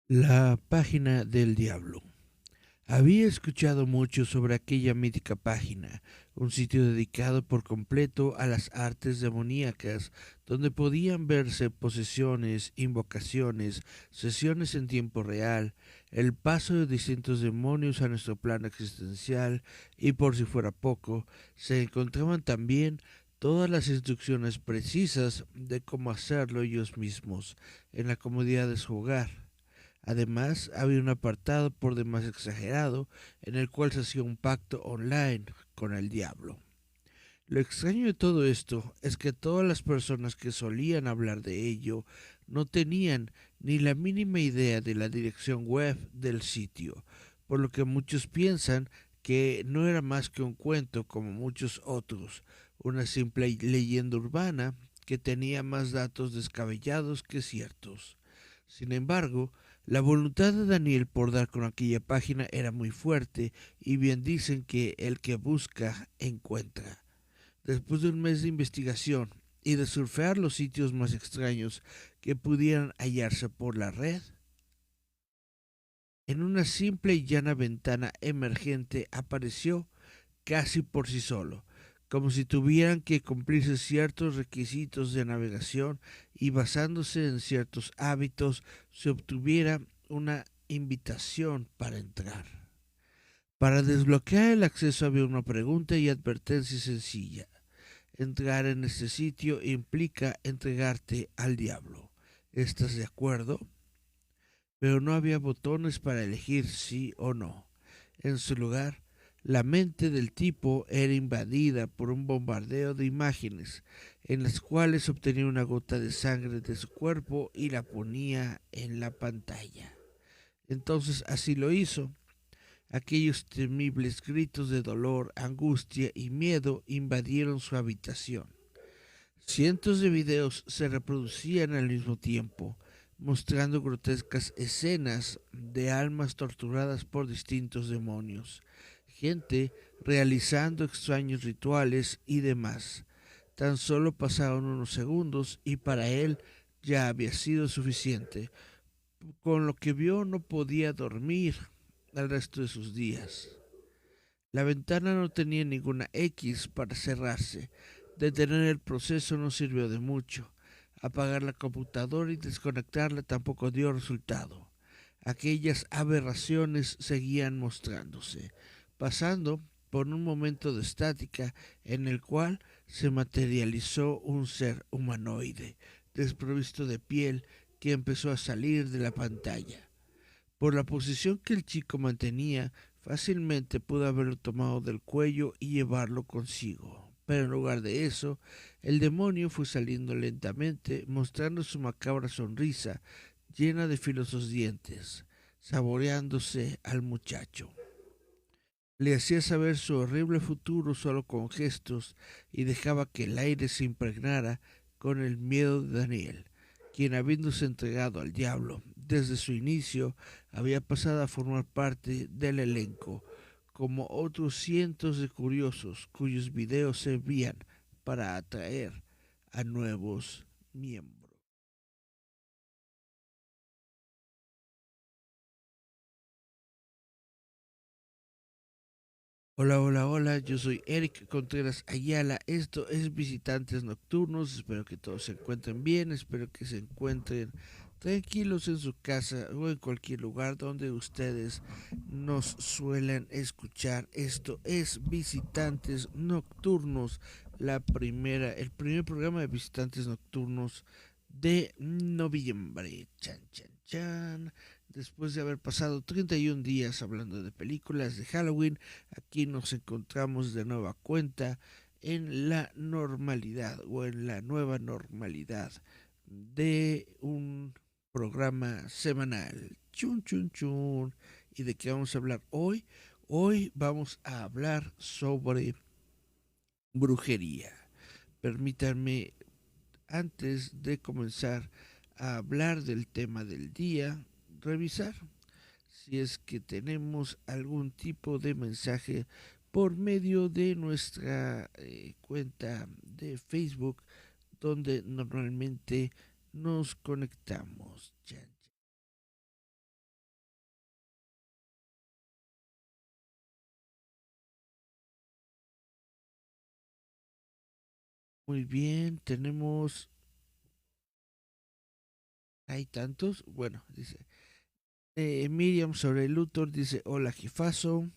La página del diablo. Había escuchado mucho sobre aquella mítica página, un sitio dedicado por completo a las artes demoníacas, donde podían verse posesiones, invocaciones, sesiones en tiempo real, el paso de distintos demonios a nuestro plano existencial y, por si fuera poco, se encontraban también todas las instrucciones precisas de cómo hacerlo ellos mismos, en la comodidad de su hogar. Además, había un apartado por demás exagerado en el cual se hacía un pacto online con el diablo. Lo extraño de todo esto es que todas las personas que solían hablar de ello no tenían ni la mínima idea de la dirección web del sitio, por lo que muchos piensan que no era más que un cuento como muchos otros, una simple leyenda urbana que tenía más datos descabellados que ciertos. Sin embargo, la voluntad de Daniel por dar con aquella página era muy fuerte y bien dicen que el que busca encuentra. Después de un mes de investigación y de surfear los sitios más extraños que pudieran hallarse por la red, en una simple y llana ventana emergente apareció casi por sí solo, como si tuvieran que cumplirse ciertos requisitos de navegación y basándose en ciertos hábitos se obtuviera una invitación para entrar. Para desbloquear el acceso había una pregunta y advertencia sencilla. Entrar en este sitio implica entregarte al diablo. ¿Estás de acuerdo? Pero no había botones para elegir sí o no. En su lugar, la mente del tipo era invadida por un bombardeo de imágenes, en las cuales obtenía una gota de sangre de su cuerpo y la ponía en la pantalla. Entonces así lo hizo. Aquellos temibles gritos de dolor, angustia y miedo invadieron su habitación. Cientos de videos se reproducían al mismo tiempo, mostrando grotescas escenas de almas torturadas por distintos demonios, gente realizando extraños rituales y demás. Tan solo pasaron unos segundos y para él ya había sido suficiente. Con lo que vio no podía dormir el resto de sus días. La ventana no tenía ninguna X para cerrarse. Detener el proceso no sirvió de mucho. Apagar la computadora y desconectarla tampoco dio resultado. Aquellas aberraciones seguían mostrándose, pasando por un momento de estática en el cual se materializó un ser humanoide, desprovisto de piel, que empezó a salir de la pantalla. Por la posición que el chico mantenía, fácilmente pudo haberlo tomado del cuello y llevarlo consigo. Pero en lugar de eso, el demonio fue saliendo lentamente, mostrando su macabra sonrisa, llena de filosos dientes, saboreándose al muchacho. Le hacía saber su horrible futuro solo con gestos y dejaba que el aire se impregnara con el miedo de Daniel, quien habiéndose entregado al diablo desde su inicio había pasado a formar parte del elenco, como otros cientos de curiosos cuyos videos servían para atraer a nuevos miembros. Hola, hola, hola, yo soy Eric Contreras Ayala, esto es Visitantes Nocturnos, espero que todos se encuentren bien, espero que se encuentren tranquilos en su casa o en cualquier lugar donde ustedes nos suelen escuchar. Esto es Visitantes Nocturnos, el primer programa de Visitantes Nocturnos de noviembre. Chan, chan, chan. Después de haber pasado 31 días hablando de películas de Halloween, aquí nos encontramos de nueva cuenta en la normalidad o en la nueva normalidad de un programa semanal. Chun, chun, chun. ¿Y de qué vamos a hablar hoy? Hoy vamos a hablar sobre brujería. Permítanme, antes de comenzar a hablar del tema del día, revisar si es que tenemos algún tipo de mensaje por medio de nuestra cuenta de Facebook donde normalmente nos conectamos. Chan, Muy bien, tenemos... Hay tantos. Bueno, dice... Miriam sobre Luthor dice, hola jefazo.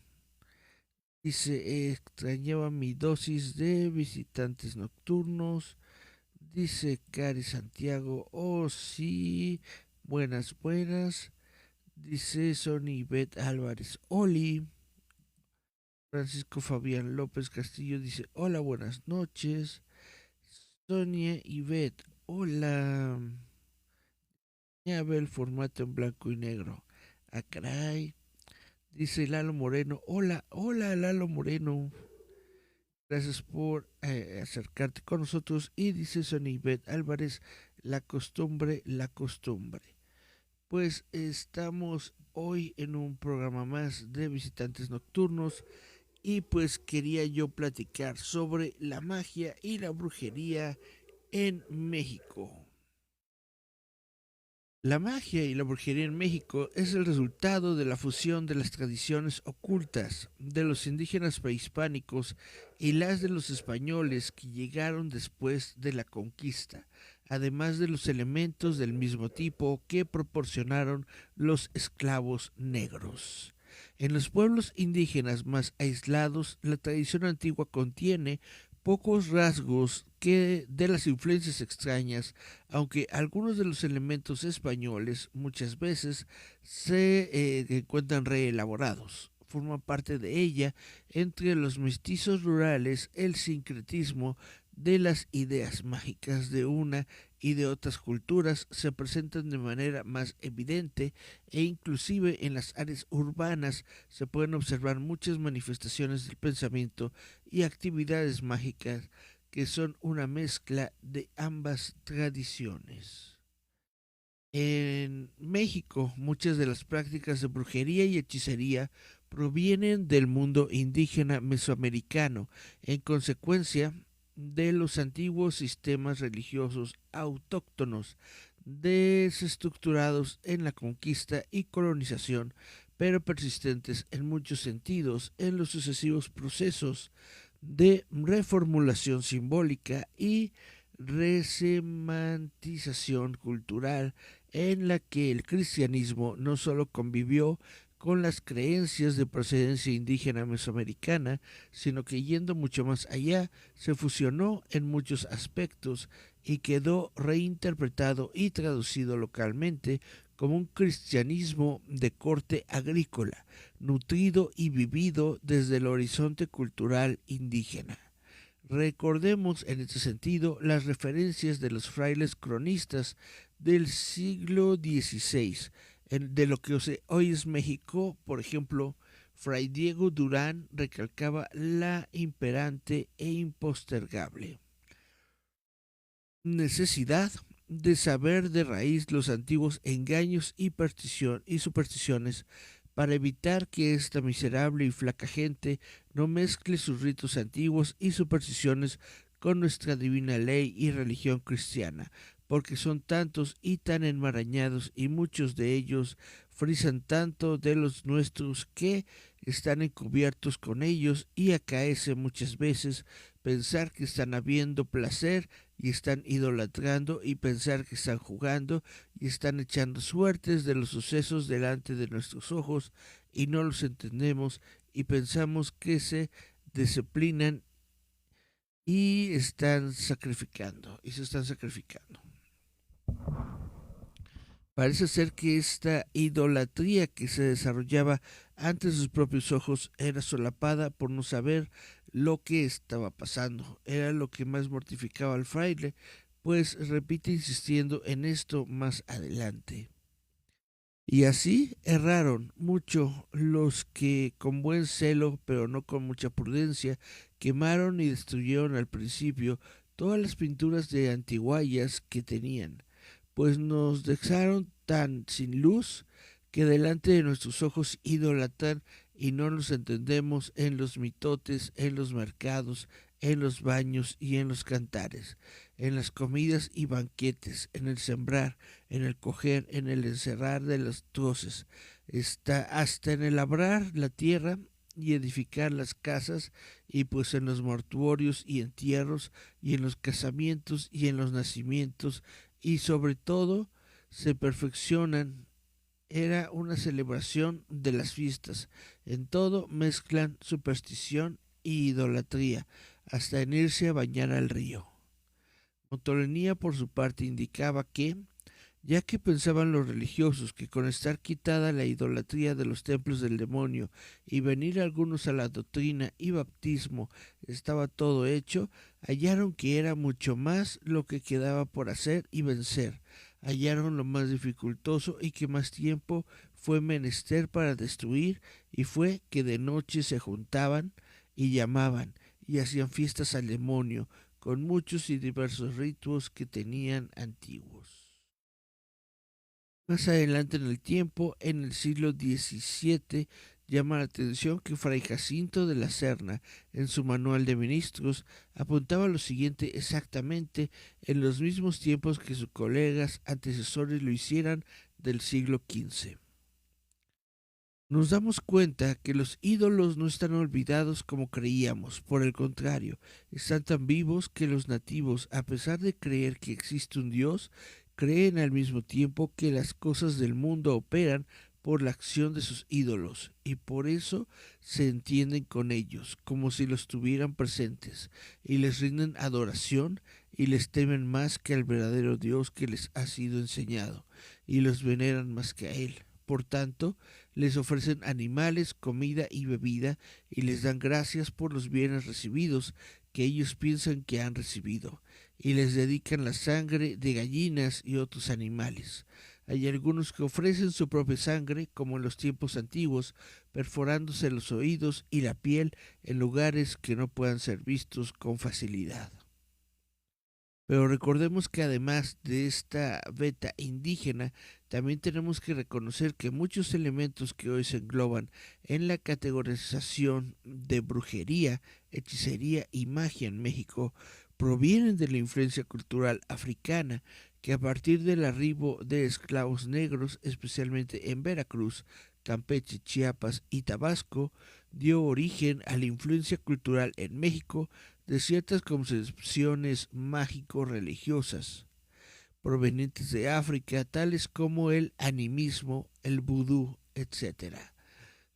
Dice, extrañaba mi dosis de visitantes nocturnos. Dice Cari Santiago, oh sí, buenas, buenas. Dice Sony Beth Álvarez, Oli. Francisco Fabián López Castillo dice, hola, buenas noches. Sonia Ivette, hola. Ya ve el formato en blanco y negro. Ah, caray. Dice Lalo Moreno, hola, hola Lalo Moreno. Gracias por acercarte con nosotros. Y dice Sonibet Álvarez, la costumbre, la costumbre. Pues estamos hoy en un programa más de visitantes nocturnos y pues quería yo platicar sobre la magia y la brujería en México. La magia y la brujería en México es el resultado de la fusión de las tradiciones ocultas de los indígenas prehispánicos y las de los españoles que llegaron después de la conquista, además de los elementos del mismo tipo que proporcionaron los esclavos negros. En los pueblos indígenas más aislados, la tradición antigua contiene pocos rasgos que de las influencias extrañas, aunque algunos de los elementos españoles muchas veces se encuentran reelaborados. Forman parte de ella entre los mestizos rurales el sincretismo de las ideas mágicas de una y de otras culturas se presentan de manera más evidente e inclusive en las áreas urbanas se pueden observar muchas manifestaciones del pensamiento y actividades mágicas que son una mezcla de ambas tradiciones. En México, muchas de las prácticas de brujería y hechicería provienen del mundo indígena mesoamericano, en consecuencia de los antiguos sistemas religiosos autóctonos, desestructurados en la conquista y colonización, pero persistentes en muchos sentidos en los sucesivos procesos de reformulación simbólica y resemantización cultural en la que el cristianismo no solo convivió con las creencias de procedencia indígena mesoamericana, sino que yendo mucho más allá, se fusionó en muchos aspectos y quedó reinterpretado y traducido localmente como un cristianismo de corte agrícola, nutrido y vivido desde el horizonte cultural indígena. Recordemos en este sentido las referencias de los frailes cronistas del siglo XVI, de lo que hoy es México. Por ejemplo, Fray Diego Durán recalcaba la imperante e impostergable necesidad de saber de raíz los antiguos engaños y supersticiones para evitar que esta miserable y flaca gente no mezcle sus ritos antiguos y supersticiones con nuestra divina ley y religión cristiana, porque son tantos y tan enmarañados y muchos de ellos frisan tanto de los nuestros que están encubiertos con ellos y acaece muchas veces pensar que están habiendo placer y están idolatrando y pensar que están jugando y están echando suertes de los sucesos delante de nuestros ojos y no los entendemos y pensamos que se disciplinan y están sacrificando y se están sacrificando. Parece ser que esta idolatría que se desarrollaba ante sus propios ojos era solapada por no saber lo que estaba pasando. Era lo que más mortificaba al fraile, pues repite insistiendo en esto más adelante. Y así erraron mucho los que con buen celo, pero no con mucha prudencia, quemaron y destruyeron al principio todas las pinturas de antiguallas que tenían, pues nos dejaron tan sin luz que delante de nuestros ojos idolatran y no nos entendemos en los mitotes, en los mercados, en los baños y en los cantares, en las comidas y banquetes, en el sembrar, en el coger, en el encerrar de los troces, está hasta en el labrar la tierra y edificar las casas, y pues en los mortuorios y entierros, y en los casamientos y en los nacimientos, y sobre todo se perfeccionan. Era una celebración de las fiestas. En todo mezclan superstición y idolatría, hasta en irse a bañar al río. Motolenía por su parte indicaba que, ya que pensaban los religiosos que con estar quitada la idolatría de los templos del demonio y venir algunos a la doctrina y bautismo estaba todo hecho, hallaron que era mucho más lo que quedaba por hacer y vencer. Hallaron lo más dificultoso y que más tiempo fue menester para destruir, y fue que de noche se juntaban y llamaban y hacían fiestas al demonio, con muchos y diversos ritos que tenían antiguos. Más adelante en el tiempo, en el siglo XVII, llama la atención que Fray Jacinto de la Serna, en su manual de ministros, apuntaba lo siguiente exactamente en los mismos tiempos que sus colegas antecesores lo hicieran del siglo XV. Nos damos cuenta que los ídolos no están olvidados como creíamos, por el contrario, están tan vivos que los nativos, a pesar de creer que existe un Dios, creen al mismo tiempo que las cosas del mundo operan por la acción de sus ídolos, y por eso se entienden con ellos, como si los tuvieran presentes, y les rinden adoración, y les temen más que al verdadero Dios que les ha sido enseñado, y los veneran más que a Él. Por tanto, les ofrecen animales, comida y bebida, y les dan gracias por los bienes recibidos que ellos piensan que han recibido, y les dedican la sangre de gallinas y otros animales. Hay algunos que ofrecen su propia sangre, como en los tiempos antiguos, perforándose los oídos y la piel en lugares que no puedan ser vistos con facilidad. Pero recordemos que además de esta beta indígena, también tenemos que reconocer que muchos elementos que hoy se engloban en la categorización de brujería, hechicería y magia en México provienen de la influencia cultural africana, que a partir del arribo de esclavos negros, especialmente en Veracruz, Campeche, Chiapas y Tabasco, dio origen a la influencia cultural en México de ciertas concepciones mágico-religiosas provenientes de África, tales como el animismo, el vudú, etc.,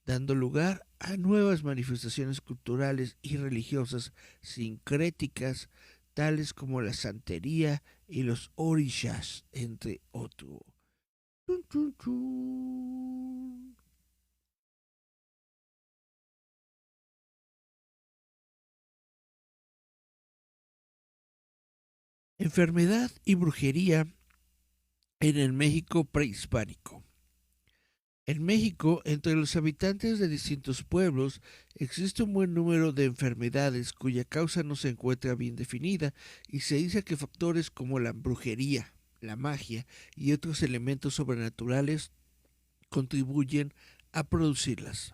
dando lugar a nuevas manifestaciones culturales y religiosas sincréticas, tales como la santería y los orishas, entre otros. Chun, chun, chun. Enfermedad y brujería en el México prehispánico. En México, entre los habitantes de distintos pueblos, existe un buen número de enfermedades cuya causa no se encuentra bien definida, y se dice que factores como la brujería, la magia y otros elementos sobrenaturales contribuyen a producirlas.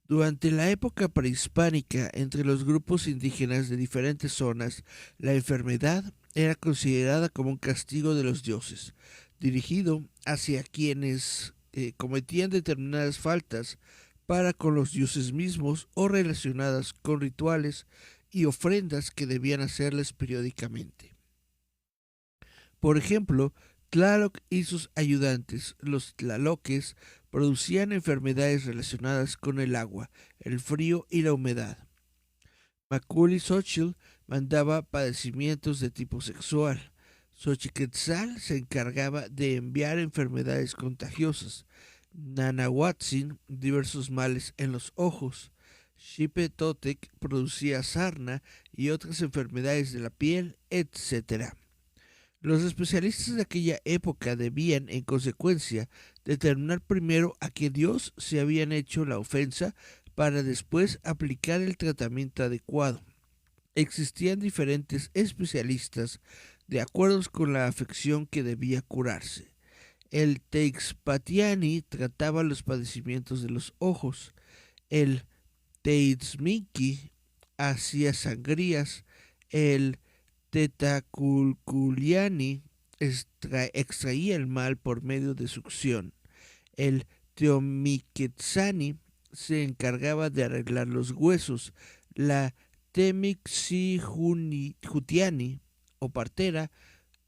Durante la época prehispánica, entre los grupos indígenas de diferentes zonas, la enfermedad era considerada como un castigo de los dioses, dirigido hacia quienes cometían determinadas faltas para con los dioses mismos o relacionadas con rituales y ofrendas que debían hacerles periódicamente. Por ejemplo, Tlaloc y sus ayudantes, los tlaloques, producían enfermedades relacionadas con el agua, el frío y la humedad. Maculi Xochitl mandaba padecimientos de tipo sexual. Xochiquetzal se encargaba de enviar enfermedades contagiosas. Nanahuatzin, diversos males en los ojos. Xipe Totec producía sarna y otras enfermedades de la piel, etc. Los especialistas de aquella época debían, en consecuencia, determinar primero a qué dios se habían hecho la ofensa para después aplicar el tratamiento adecuado. Existían diferentes especialistas de acuerdo con la afección que debía curarse. El Teixpatiani trataba los padecimientos de los ojos. El Teitzminki hacía sangrías. El Tetaculculiani extraía el mal por medio de succión. El Teomiquetzani se encargaba de arreglar los huesos. La Temixijutiani o partera,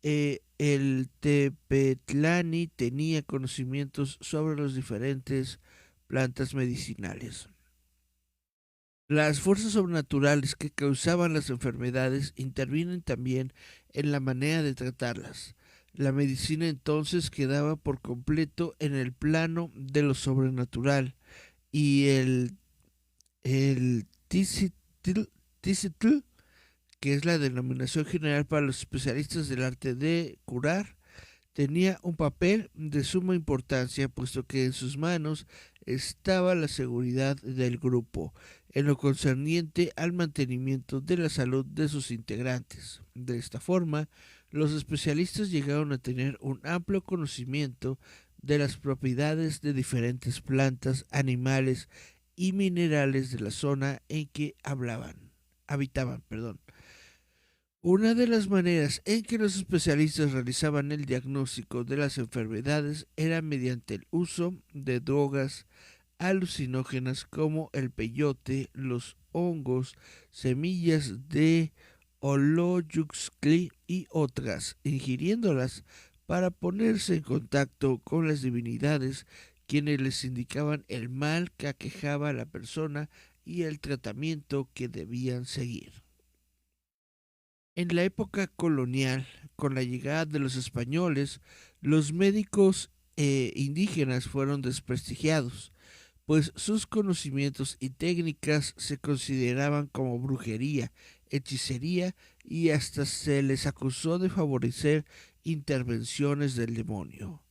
el Tepetlani tenía conocimientos sobre las diferentes plantas medicinales. Las fuerzas sobrenaturales que causaban las enfermedades intervienen también en la manera de tratarlas. La medicina entonces quedaba por completo en el plano de lo sobrenatural y el Tzitl, que es la denominación general para los especialistas del arte de curar, tenía un papel de suma importancia, puesto que en sus manos estaba la seguridad del grupo, en lo concerniente al mantenimiento de la salud de sus integrantes. De esta forma, los especialistas llegaron a tener un amplio conocimiento de las propiedades de diferentes plantas, animales y minerales de la zona en que habitaban. Una de las maneras en que los especialistas realizaban el diagnóstico de las enfermedades era mediante el uso de drogas alucinógenas como el peyote, los hongos, semillas de Oloyuxcli y otras, ingiriéndolas para ponerse en contacto con las divinidades, quienes les indicaban el mal que aquejaba a la persona y el tratamiento que debían seguir. En la época colonial, con la llegada de los españoles, los médicos indígenas fueron desprestigiados, pues sus conocimientos y técnicas se consideraban como brujería, hechicería y hasta se les acusó de favorecer intervenciones del demonio.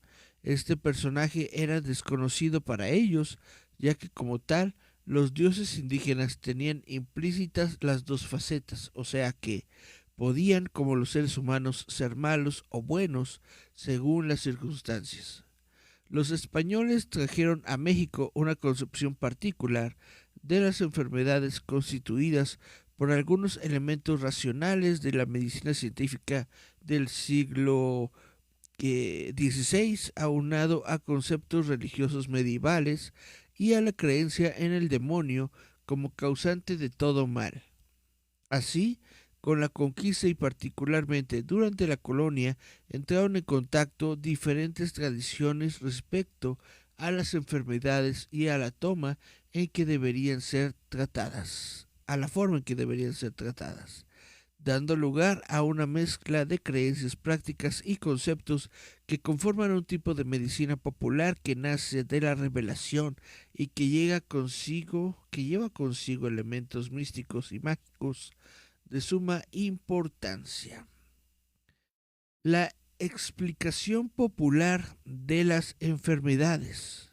Este personaje era desconocido para ellos, ya que como tal, los dioses indígenas tenían implícitas las dos facetas, o sea que podían, como los seres humanos, ser malos o buenos según las circunstancias. Los españoles trajeron a México una concepción particular de las enfermedades constituidas por algunos elementos racionales de la medicina científica del siglo XVI, aunado a conceptos religiosos medievales y a la creencia en el demonio como causante de todo mal. Así, con la conquista y particularmente durante la colonia, entraron en contacto diferentes tradiciones respecto a las enfermedades y a la toma en que deberían ser tratadas, a la forma en que deberían ser tratadas, dando lugar a una mezcla de creencias, prácticas y conceptos que conforman un tipo de medicina popular que nace de la revelación y que lleva consigo elementos místicos y mágicos de suma importancia. La explicación popular de las enfermedades.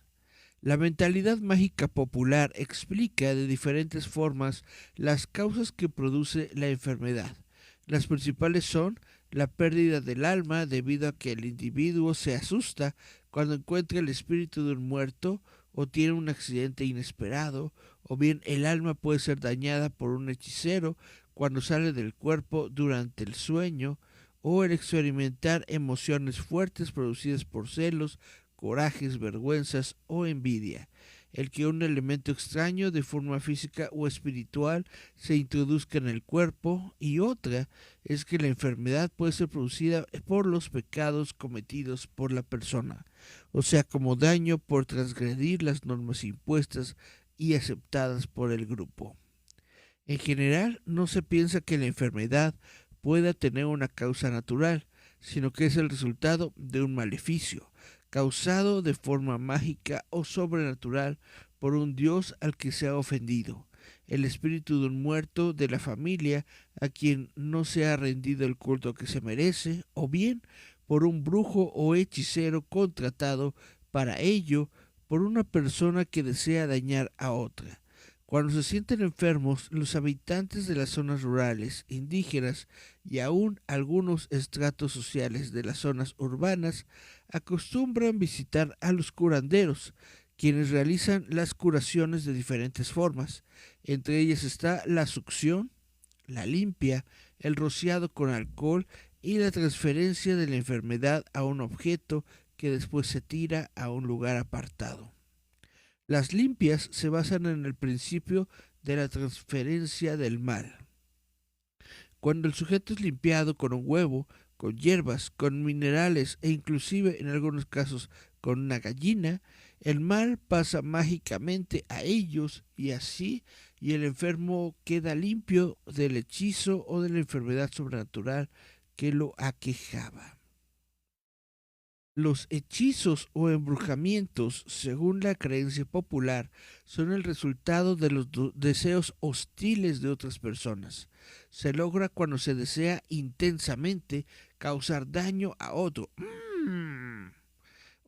La mentalidad mágica popular explica de diferentes formas las causas que produce la enfermedad. Las principales son la pérdida del alma debido a que el individuo se asusta cuando encuentra el espíritu de un muerto o tiene un accidente inesperado, o bien el alma puede ser dañada por un hechicero cuando sale del cuerpo durante el sueño, o el experimentar emociones fuertes producidas por celos, corajes, vergüenzas o envidia. El que un elemento extraño de forma física o espiritual se introduzca en el cuerpo, y otra es que la enfermedad puede ser producida por los pecados cometidos por la persona, o sea, como daño por transgredir las normas impuestas y aceptadas por el grupo. En general, no se piensa que la enfermedad pueda tener una causa natural, sino que es el resultado de un maleficio, causado de forma mágica o sobrenatural por un dios al que se ha ofendido, el espíritu de un muerto de la familia a quien no se ha rendido el culto que se merece, o bien por un brujo o hechicero contratado para ello por una persona que desea dañar a otra. Cuando se sienten enfermos, los habitantes de las zonas rurales, indígenas y aún algunos estratos sociales de las zonas urbanas acostumbran visitar a los curanderos, quienes realizan las curaciones de diferentes formas. Entre ellas está la succión, la limpia, el rociado con alcohol y la transferencia de la enfermedad a un objeto que después se tira a un lugar apartado. Las limpias se basan en el principio de la transferencia del mal. Cuando el sujeto es limpiado con un huevo, con hierbas, con minerales e inclusive en algunos casos con una gallina, el mal pasa mágicamente a ellos y así, y el enfermo queda limpio del hechizo o de la enfermedad sobrenatural que lo aquejaba. Los hechizos o embrujamientos, según la creencia popular, son el resultado de los deseos hostiles de otras personas. Se logra cuando se desea intensamente causar daño a otro.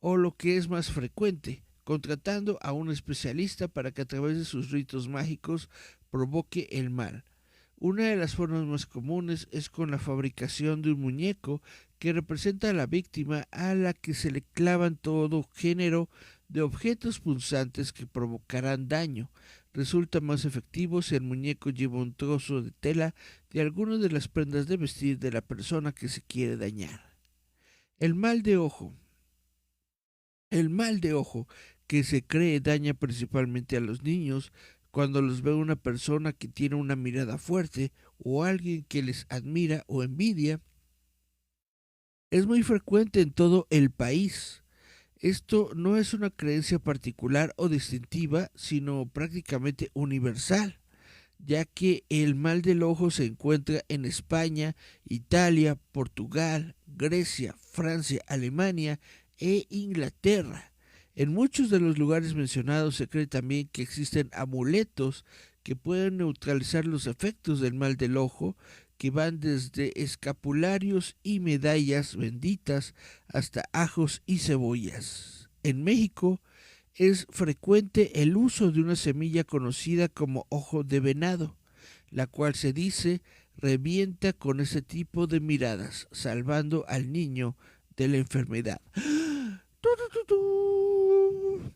O lo que es más frecuente, contratando a un especialista para que a través de sus ritos mágicos provoque el mal. Una de las formas más comunes es con la fabricación de un muñeco que representa a la víctima a la que se le clavan todo género de objetos punzantes que provocarán daño. Resulta más efectivo si el muñeco lleva un trozo de tela de alguna de las prendas de vestir de la persona que se quiere dañar. El mal de ojo. El mal de ojo que se cree daña principalmente a los niños cuando los ve una persona que tiene una mirada fuerte o alguien que les admira o envidia. Es muy frecuente en todo el país. Esto no es una creencia particular o distintiva, sino prácticamente universal, ya que el mal del ojo se encuentra en España, Italia, Portugal, Grecia, Francia, Alemania e Inglaterra. En muchos de los lugares mencionados se cree también que existen amuletos que pueden neutralizar los efectos del mal del ojo, que van desde escapularios y medallas benditas hasta ajos y cebollas. En México es frecuente el uso de una semilla conocida como ojo de venado, la cual se dice revienta con ese tipo de miradas, salvando al niño de la enfermedad.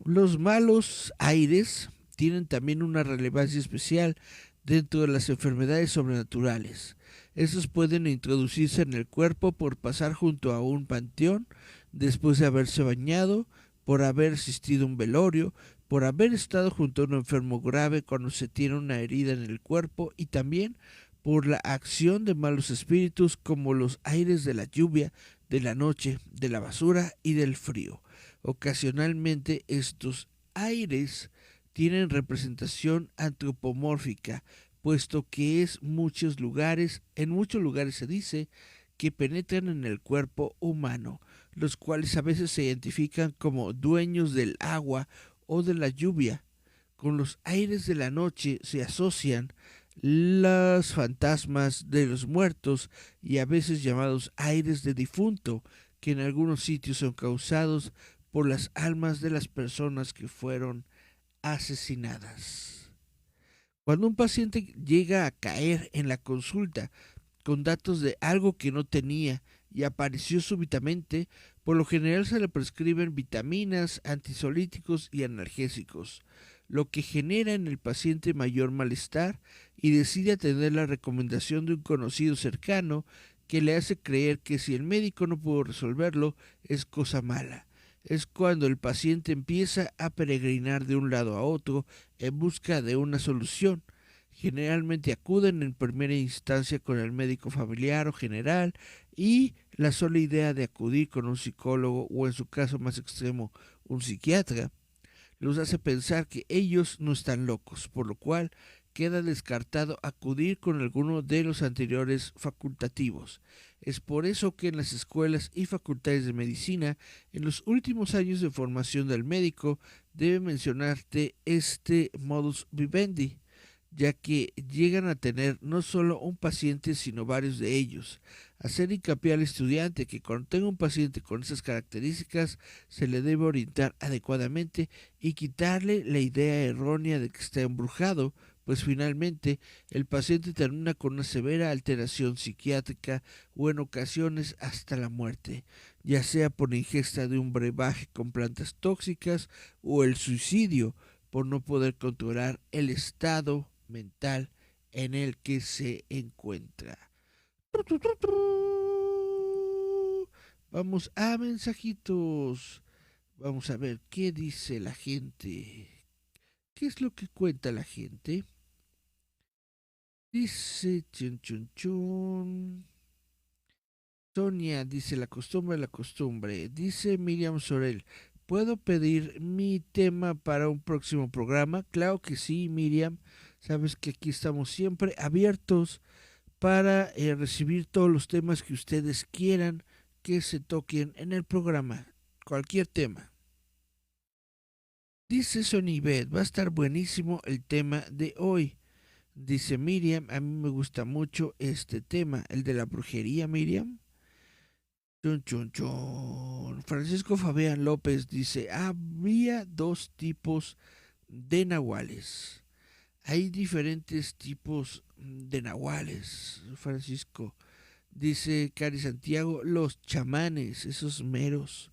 Los malos aires tienen también una relevancia especial dentro de las enfermedades sobrenaturales. Estos pueden introducirse en el cuerpo por pasar junto a un panteón, después de haberse bañado, por haber asistido a un velorio, por haber estado junto a un enfermo grave cuando se tiene una herida en el cuerpo y también por la acción de malos espíritus como los aires de la lluvia, de la noche, de la basura y del frío. Ocasionalmente estos aires tienen representación antropomórfica, puesto que en muchos lugares se dice que penetran en el cuerpo humano, los cuales a veces se identifican como dueños del agua o de la lluvia. Con los aires de la noche se asocian los fantasmas de los muertos y a veces llamados aires de difunto, que en algunos sitios son causados por las almas de las personas que fueron asesinadas. Cuando un paciente llega a caer en la consulta con datos de algo que no tenía y apareció súbitamente, por lo general se le prescriben vitaminas, antisolíticos y analgésicos, lo que genera en el paciente mayor malestar y decide atender la recomendación de un conocido cercano que le hace creer que si el médico no pudo resolverlo es cosa mala. Es cuando el paciente empieza a peregrinar de un lado a otro en busca de una solución. Generalmente acuden en primera instancia con el médico familiar o general y la sola idea de acudir con un psicólogo o en su caso más extremo un psiquiatra los hace pensar que ellos no están locos, por lo cual queda descartado acudir con alguno de los anteriores facultativos. Es por eso que en las escuelas y facultades de medicina, en los últimos años de formación del médico, debe mencionarte este modus vivendi, ya que llegan a tener no solo un paciente, sino varios de ellos. Hacer hincapié al estudiante que cuando tenga un paciente con esas características se le debe orientar adecuadamente y quitarle la idea errónea de que está embrujado, pues finalmente el paciente termina con una severa alteración psiquiátrica o en ocasiones hasta la muerte, ya sea por ingesta de un brebaje con plantas tóxicas o el suicidio por no poder controlar el estado mental en el que se encuentra. Vamos a mensajitos. Vamos a ver qué dice la gente. ¿Qué es lo que cuenta la gente? Dice chun chun chun. Sonia dice la costumbre. Dice Miriam Sorel, ¿puedo pedir mi tema para un próximo programa? Claro que sí, Miriam. Sabes que aquí estamos siempre abiertos para recibir todos los temas que ustedes quieran que se toquen en el programa. Cualquier tema. Dice Sonibet, va a estar buenísimo el tema de hoy. Dice Miriam, a mí me gusta mucho este tema, el de la brujería, Miriam. Chun, chun, chun. Francisco Fabián López dice, había dos tipos de nahuales. Hay diferentes tipos de nahuales, Francisco. Dice Cari Santiago, los chamanes, esos meros.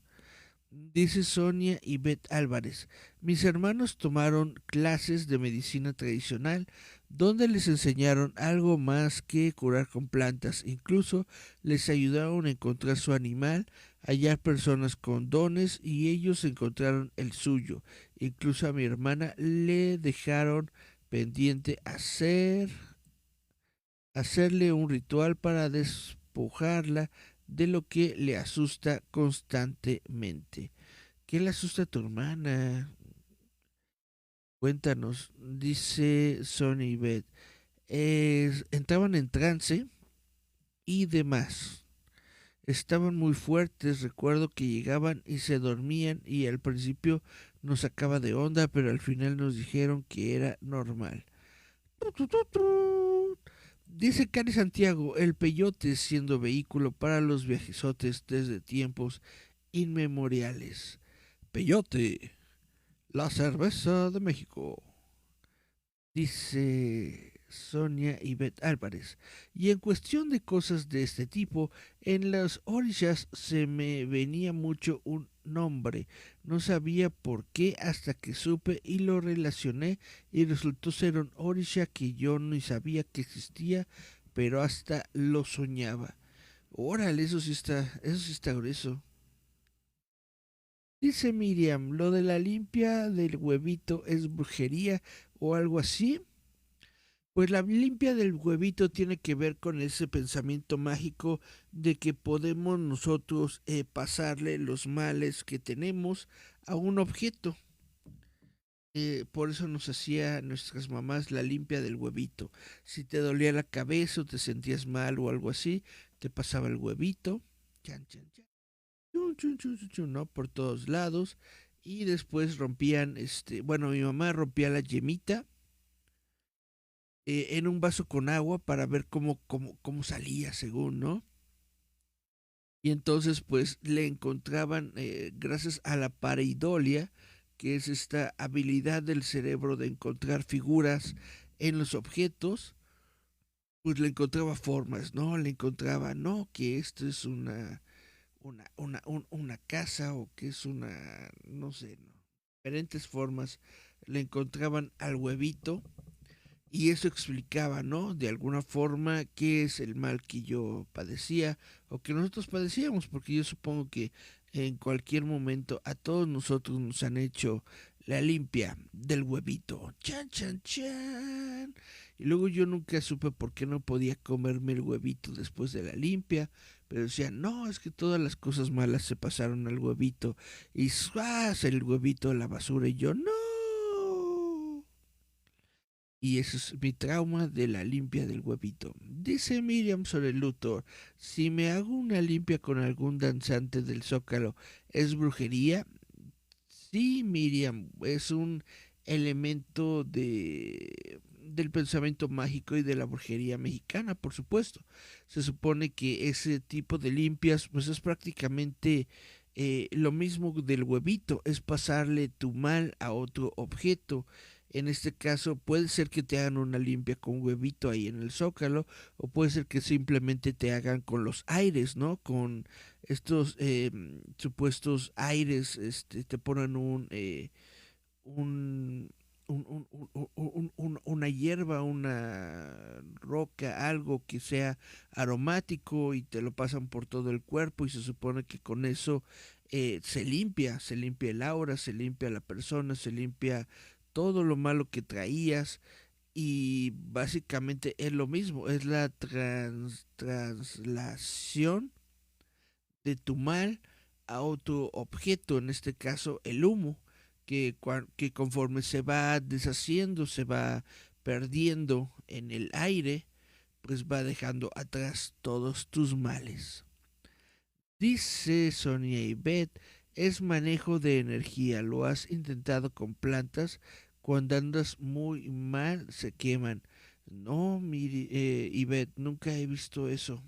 Dice Sonia y Beth Álvarez, mis hermanos tomaron clases de medicina tradicional donde les enseñaron algo más que curar con plantas, incluso les ayudaron a encontrar su animal, hallar personas con dones y ellos encontraron el suyo. Incluso a mi hermana le dejaron pendiente hacerle un ritual para despojarla de lo que le asusta constantemente. ¿Qué le asusta a tu hermana? Cuéntanos, dice Sonny Beth. Entraban en trance y demás. Estaban muy fuertes, recuerdo que llegaban y se dormían y al principio nos sacaba de onda, pero al final nos dijeron que era normal. Dice Cari Santiago, el peyote siendo vehículo para los viajesotes desde tiempos inmemoriales. Peyote, la cerveza de México. Dice Sonia Ivette Álvarez. Y en cuestión de cosas de este tipo, en las orillas se me venía mucho un nombre. No sabía por qué hasta que supe y lo relacioné y resultó ser un orisha que yo ni sabía que existía, pero hasta lo soñaba. Órale, eso sí está grueso. Dice Miriam, lo de la limpia del huevito es brujería o algo así. Pues la limpia del huevito tiene que ver con ese pensamiento mágico de que podemos nosotros pasarle los males que tenemos a un objeto. Por eso nos hacía nuestras mamás la limpia del huevito. Si te dolía la cabeza o te sentías mal o algo así, te pasaba el huevito, chan, chan, chan, chun, chun, chun, chun, chun, ¿no? Por todos lados. Y después rompían, bueno, mi mamá rompía la yemita en un vaso con agua para ver cómo salía, según, ¿no? Y entonces, pues, le encontraban, gracias a la pareidolia, que es esta habilidad del cerebro de encontrar figuras en los objetos, pues le encontraba formas, ¿no? Le encontraba, no, que esto es una casa o que es una, no sé, ¿no? Diferentes formas le encontraban al huevito. Y eso explicaba, ¿no? De alguna forma, qué es el mal que yo padecía o que nosotros padecíamos, porque yo supongo que en cualquier momento a todos nosotros nos han hecho la limpia del huevito. Chan, chan, chan. Y luego yo nunca supe por qué no podía comerme el huevito después de la limpia. Pero decían, no, es que todas las cosas malas se pasaron al huevito. Y ¡zas! El huevito a la basura. Y yo, no. Y ese es mi trauma de la limpia del huevito. Dice Miriam sobre Luthor, si me hago una limpia con algún danzante del Zócalo, ¿es brujería? Sí, Miriam, es un elemento del pensamiento mágico y de la brujería mexicana, por supuesto. Se supone que ese tipo de limpias, pues es prácticamente lo mismo del huevito, es pasarle tu mal a otro objeto. En este caso puede ser que te hagan una limpia con huevito ahí en el zócalo o puede ser que simplemente te hagan con los aires, ¿no? Con estos supuestos aires, te ponen un, una hierba, una roca, algo que sea aromático y te lo pasan por todo el cuerpo y se supone que con eso se limpia el aura, se limpia la persona, se limpia todo lo malo que traías y básicamente es lo mismo, es la translación de tu mal a otro objeto, en este caso el humo, que conforme se va deshaciendo, se va perdiendo en el aire, pues va dejando atrás todos tus males. Dice Sonia y Beth, es manejo de energía, lo has intentado con plantas, cuando andas muy mal se queman. No, mire, Ivette, nunca he visto eso.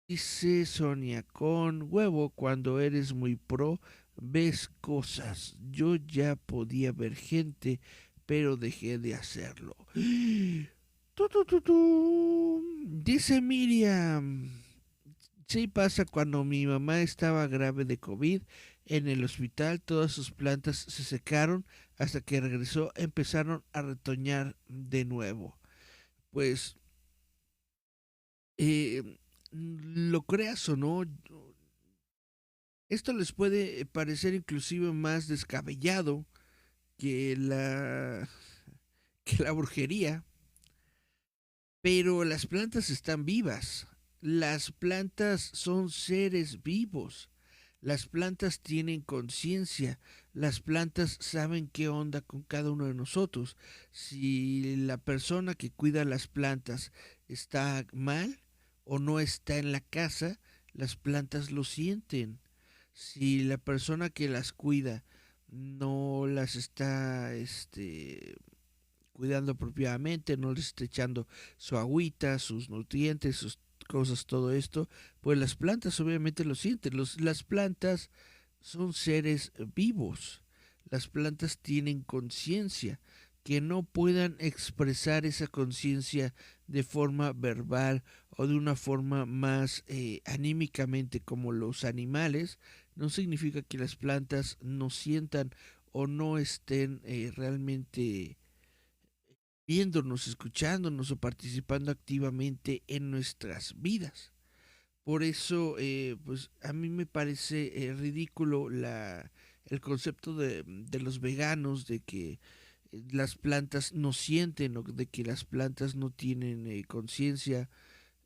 Dice Sonia, con huevo, cuando eres muy pro, ves cosas. Yo ya podía ver gente, pero dejé de hacerlo. Tu, tu, tu, tu. Dice Miriam, sí pasa cuando mi mamá estaba grave de COVID en el hospital, todas sus plantas se secaron, hasta que regresó empezaron a retoñar de nuevo. Pues eh, lo creas o no, esto les puede parecer inclusive más descabellado que que la brujería, pero las plantas están vivas. Las plantas son seres vivos. Las plantas tienen conciencia. Las plantas saben qué onda con cada uno de nosotros. Si la persona que cuida las plantas está mal o no está en la casa, las plantas lo sienten. Si la persona que las cuida no las está cuidando propiamente, no les está echando su agüita, sus nutrientes, sus cosas, todo esto, pues las plantas obviamente lo sienten. Las plantas son seres vivos. Las plantas tienen conciencia. Que no puedan expresar esa conciencia de forma verbal o de una forma más anímicamente como los animales, no significa que las plantas no sientan o no estén realmente viéndonos, escuchándonos o participando activamente en nuestras vidas. Por eso, pues a mí me parece ridículo el concepto de los veganos, de que las plantas no sienten o de que las plantas no tienen conciencia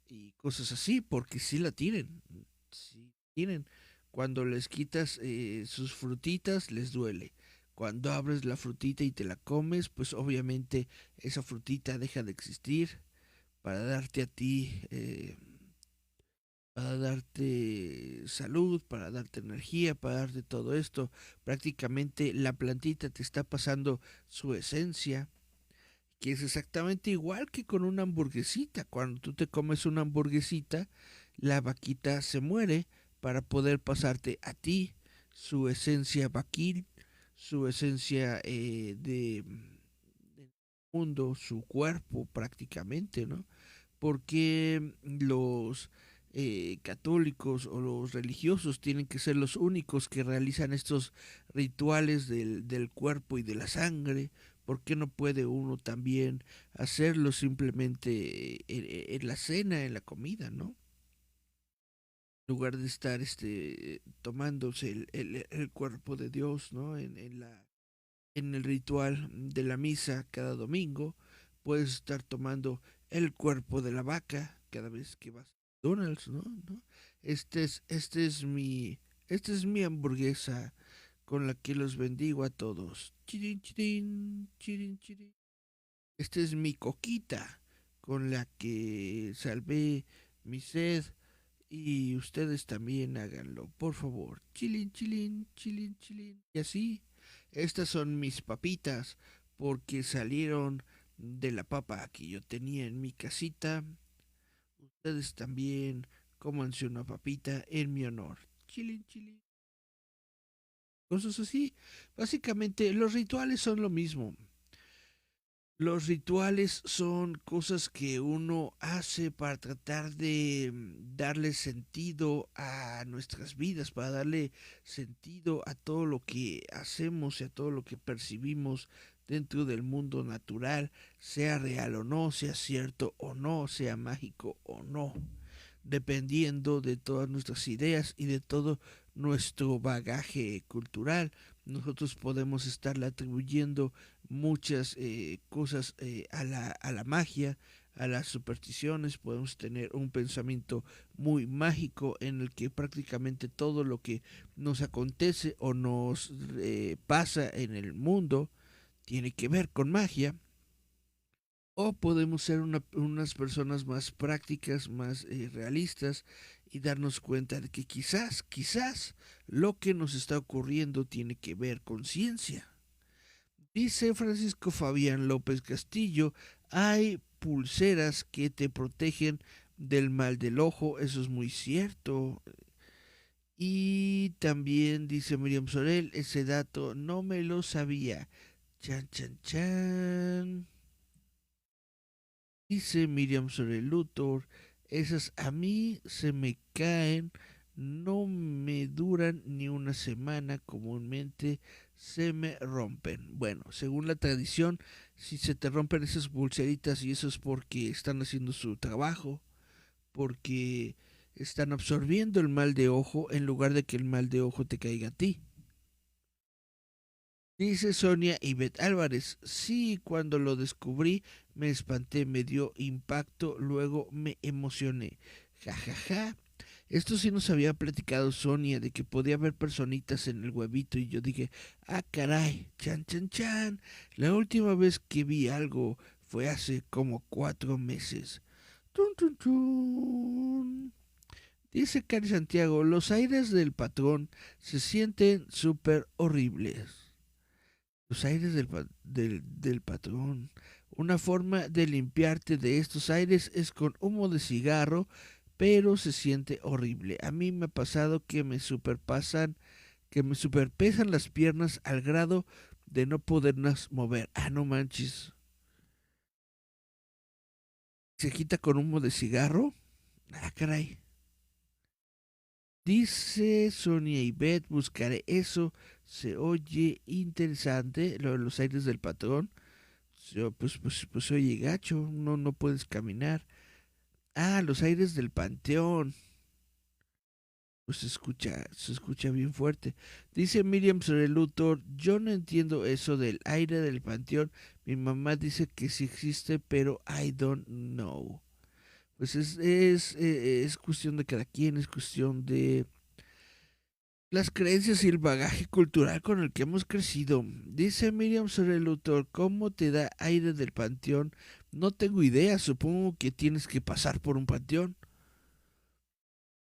y cosas así, porque sí la tienen, sí tienen. Cuando les quitas sus frutitas, les duele. Cuando abres la frutita y te la comes, pues obviamente esa frutita deja de existir para darte a ti, para darte salud, para darte energía, para darte todo esto. Prácticamente la plantita te está pasando su esencia, que es exactamente igual que con una hamburguesita. Cuando tú te comes una hamburguesita, la vaquita se muere para poder pasarte a ti su esencia vaquil, su esencia de mundo, su cuerpo prácticamente, ¿no? Porque los católicos o los religiosos tienen que ser los únicos que realizan estos rituales del cuerpo y de la sangre. ¿Por qué no puede uno también hacerlo simplemente en la cena, en la comida, ¿no? En lugar de estar tomándose el cuerpo de Dios, ¿no? En el ritual de la misa cada domingo, puedes estar tomando el cuerpo de la vaca cada vez que vas a McDonald's, ¿no? ¿No? Esta es mi hamburguesa con la que los bendigo a todos. Chirin, chirin, chirin, chirin. Esta es mi coquita con la que salvé mi sed y ustedes también háganlo, por favor. Chilin, chilin, chilin, chilin. Y así, estas son mis papitas porque salieron de la papa que yo tenía en mi casita. Ustedes también cómanse una papita en mi honor. Chilin, chilin. Cosas así. Básicamente, los rituales son lo mismo. Los rituales son cosas que uno hace para tratar de darle sentido a nuestras vidas, para darle sentido a todo lo que hacemos y a todo lo que percibimos dentro del mundo natural, sea real o no, sea cierto o no, sea mágico o no, dependiendo de todas nuestras ideas y de todo nuestro bagaje cultural, nosotros podemos estarle atribuyendo muchas cosas a la magia, a las supersticiones, podemos tener un pensamiento muy mágico en el que prácticamente todo lo que nos acontece o nos pasa en el mundo tiene que ver con magia. O podemos ser unas personas más prácticas, más realistas y darnos cuenta de que quizás lo que nos está ocurriendo tiene que ver con ciencia. Dice Francisco Fabián López Castillo, hay pulseras que te protegen del mal del ojo, eso es muy cierto. Y también dice Miriam Sorel, ese dato no me lo sabía. Chan, chan, chan. Dice Miriam Sorel Luthor, esas a mí se me caen, no me duran ni una semana, comúnmente se me rompen. Bueno, según la tradición, si se te rompen esas pulseritas y eso es porque están haciendo su trabajo, porque están absorbiendo el mal de ojo en lugar de que el mal de ojo te caiga a ti. Dice Sonia Ivette Álvarez, sí, cuando lo descubrí me espanté, me dio impacto, luego me emocioné. Ja, ja, ja. Esto sí nos había platicado Sonia de que podía haber personitas en el huevito y yo dije, ah, caray, chan, chan, chan. La última vez que vi algo fue hace como 4 meses. Tun, tun, tun. Dice Cari Santiago, los aires del patrón se sienten súper horribles. Los aires del patrón. Una forma de limpiarte de estos aires es con humo de cigarro, pero se siente horrible. A mí me ha pasado que me superpesan las piernas al grado de no poderlas mover. Ah, no manches. ¿Se quita con humo de cigarro? Ah, caray. Dice Sonia Ivette, buscaré eso. Se oye interesante, lo de los aires del patrón. Pues oye, gacho, no puedes caminar. Ah, los aires del panteón. Pues se escucha bien fuerte. Dice Miriam Sorelutor, yo no entiendo eso del aire del panteón. Mi mamá dice que sí existe, pero I don't know. Pues es cuestión de cada quien, es cuestión de las creencias y el bagaje cultural con el que hemos crecido. Dice Miriam Sorelutor, ¿cómo te da aire del panteón? No tengo idea, supongo que tienes que pasar por un panteón.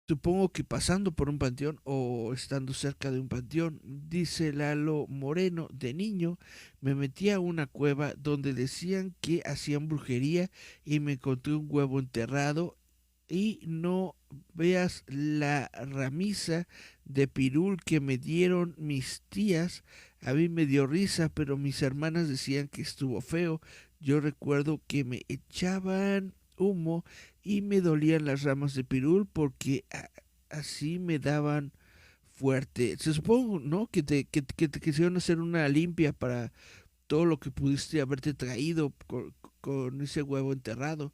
Supongo que pasando por un panteón o estando cerca de un panteón. Dice Lalo Moreno, de niño me metí a una cueva donde decían que hacían brujería y me encontré un huevo enterrado y no veas la ramisa de pirul que me dieron mis tías. A mí me dio risa, pero mis hermanas decían que estuvo feo. Yo recuerdo que me echaban humo y me dolían las ramas de pirul porque así me daban fuerte. Se supongo, ¿no? Que te quisieron hacer una limpia para todo lo que pudiste haberte traído con ese huevo enterrado.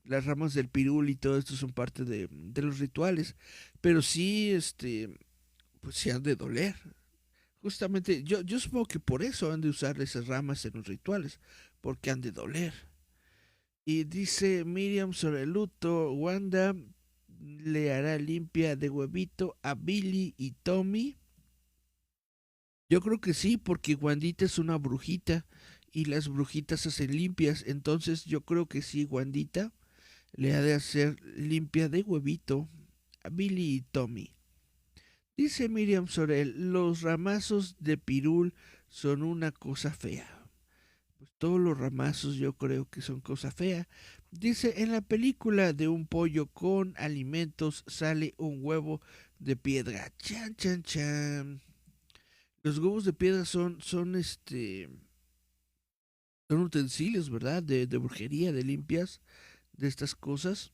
Las ramas del pirul y todo esto son parte de los rituales. Pero sí, pues sí han de doler. Justamente, yo supongo que por eso han de usar esas ramas en los rituales, porque han de doler. Y dice Miriam sobre el luto, Wanda le hará limpia de huevito a Billy y Tommy. Yo creo que sí, porque Wandita es una brujita y las brujitas hacen limpias. Entonces yo creo que sí, Wandita le ha de hacer limpia de huevito a Billy y Tommy. Dice Miriam Sorel, los ramazos de pirul son una cosa fea. Pues todos los ramazos yo creo que son cosa fea. Dice, en la película de un pollo con alimentos sale un huevo de piedra. Chan, chan, chan. Los huevos de piedra son utensilios, ¿verdad? De brujería, de limpias, de estas cosas.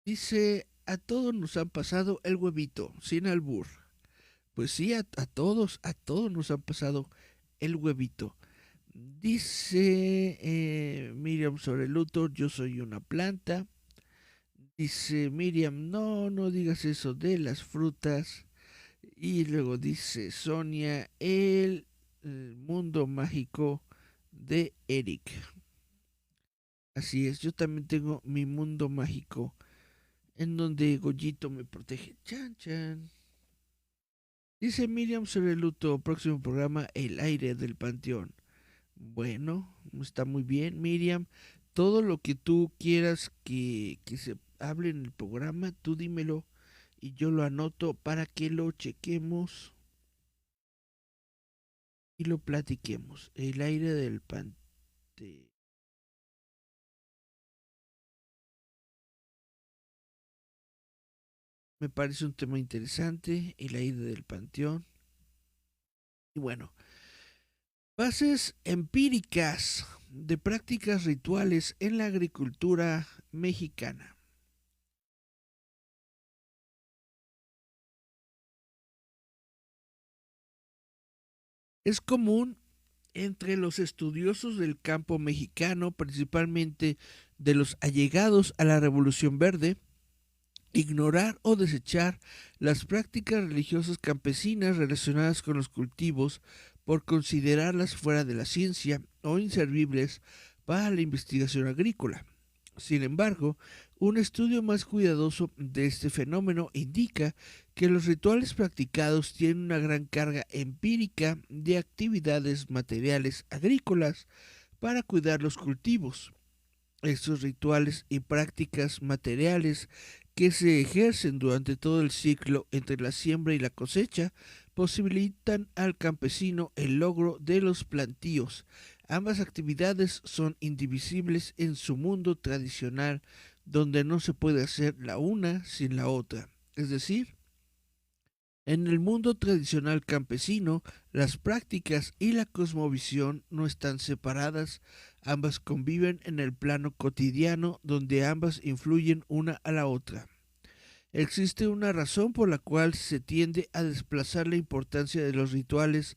Dice, a todos nos han pasado el huevito, sin albur. Pues sí, a todos nos han pasado el huevito. Dice Miriam sobre Luthor, yo soy una planta. Dice Miriam, no digas eso de las frutas. Y luego dice Sonia, el mundo mágico de Eric. Así es, yo también tengo mi mundo mágico en donde Goyito me protege. Chan, chan. Dice Miriam sobre el luto, próximo programa, El aire del panteón. Bueno, está muy bien, Miriam. Todo lo que tú quieras que se hable en el programa, tú dímelo y yo lo anoto para que lo chequemos y lo platiquemos. El aire del panteón. Me parece un tema interesante, el aire del panteón. Y bueno, bases empíricas de prácticas rituales en la agricultura mexicana. Es común entre los estudiosos del campo mexicano, principalmente de los allegados a la Revolución Verde, ignorar o desechar las prácticas religiosas campesinas relacionadas con los cultivos por considerarlas fuera de la ciencia o inservibles para la investigación agrícola. Sin embargo, un estudio más cuidadoso de este fenómeno indica que los rituales practicados tienen una gran carga empírica de actividades materiales agrícolas para cuidar los cultivos. Estos rituales y prácticas materiales que se ejercen durante todo el ciclo entre la siembra y la cosecha posibilitan al campesino el logro de los plantíos. Ambas actividades son indivisibles en su mundo tradicional, donde no se puede hacer la una sin la otra. Es decir, en el mundo tradicional campesino, las prácticas y la cosmovisión no están separadas, ambas conviven en el plano cotidiano donde ambas influyen una a la otra. Existe una razón por la cual se tiende a desplazar la importancia de los rituales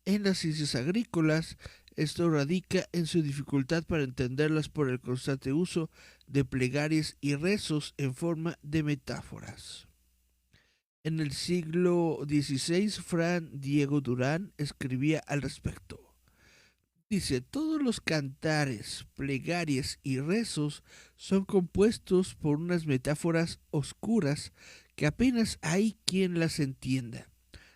en las ciencias agrícolas. Esto radica en su dificultad para entenderlas por el constante uso de plegarias y rezos en forma de metáforas. En el siglo XVI, Fran Diego Durán escribía al respecto. Dice, todos los cantares, plegarias y rezos son compuestos por unas metáforas oscuras que apenas hay quien las entienda.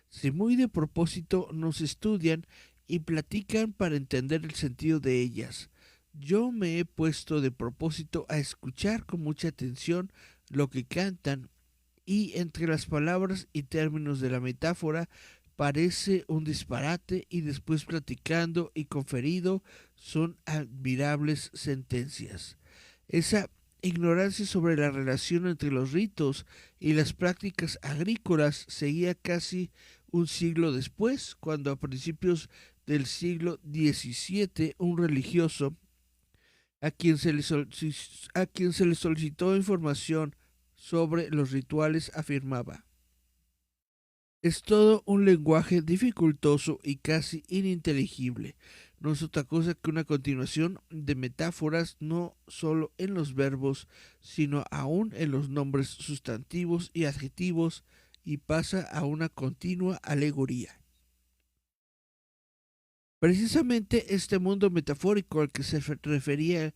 Si muy de propósito nos estudian y platican para entender el sentido de ellas. Yo me he puesto de propósito a escuchar con mucha atención lo que cantan y entre las palabras y términos de la metáfora parece un disparate y después platicando y conferido son admirables sentencias. Esa ignorancia sobre la relación entre los ritos y las prácticas agrícolas seguía casi un siglo después, cuando a principios del siglo XVII un religioso a quien se le solicitó información sobre los rituales afirmaba: es todo un lenguaje dificultoso y casi ininteligible. No es otra cosa que una continuación de metáforas no solo en los verbos, sino aún en los nombres sustantivos y adjetivos, y pasa a una continua alegoría. Precisamente este mundo metafórico al que se refería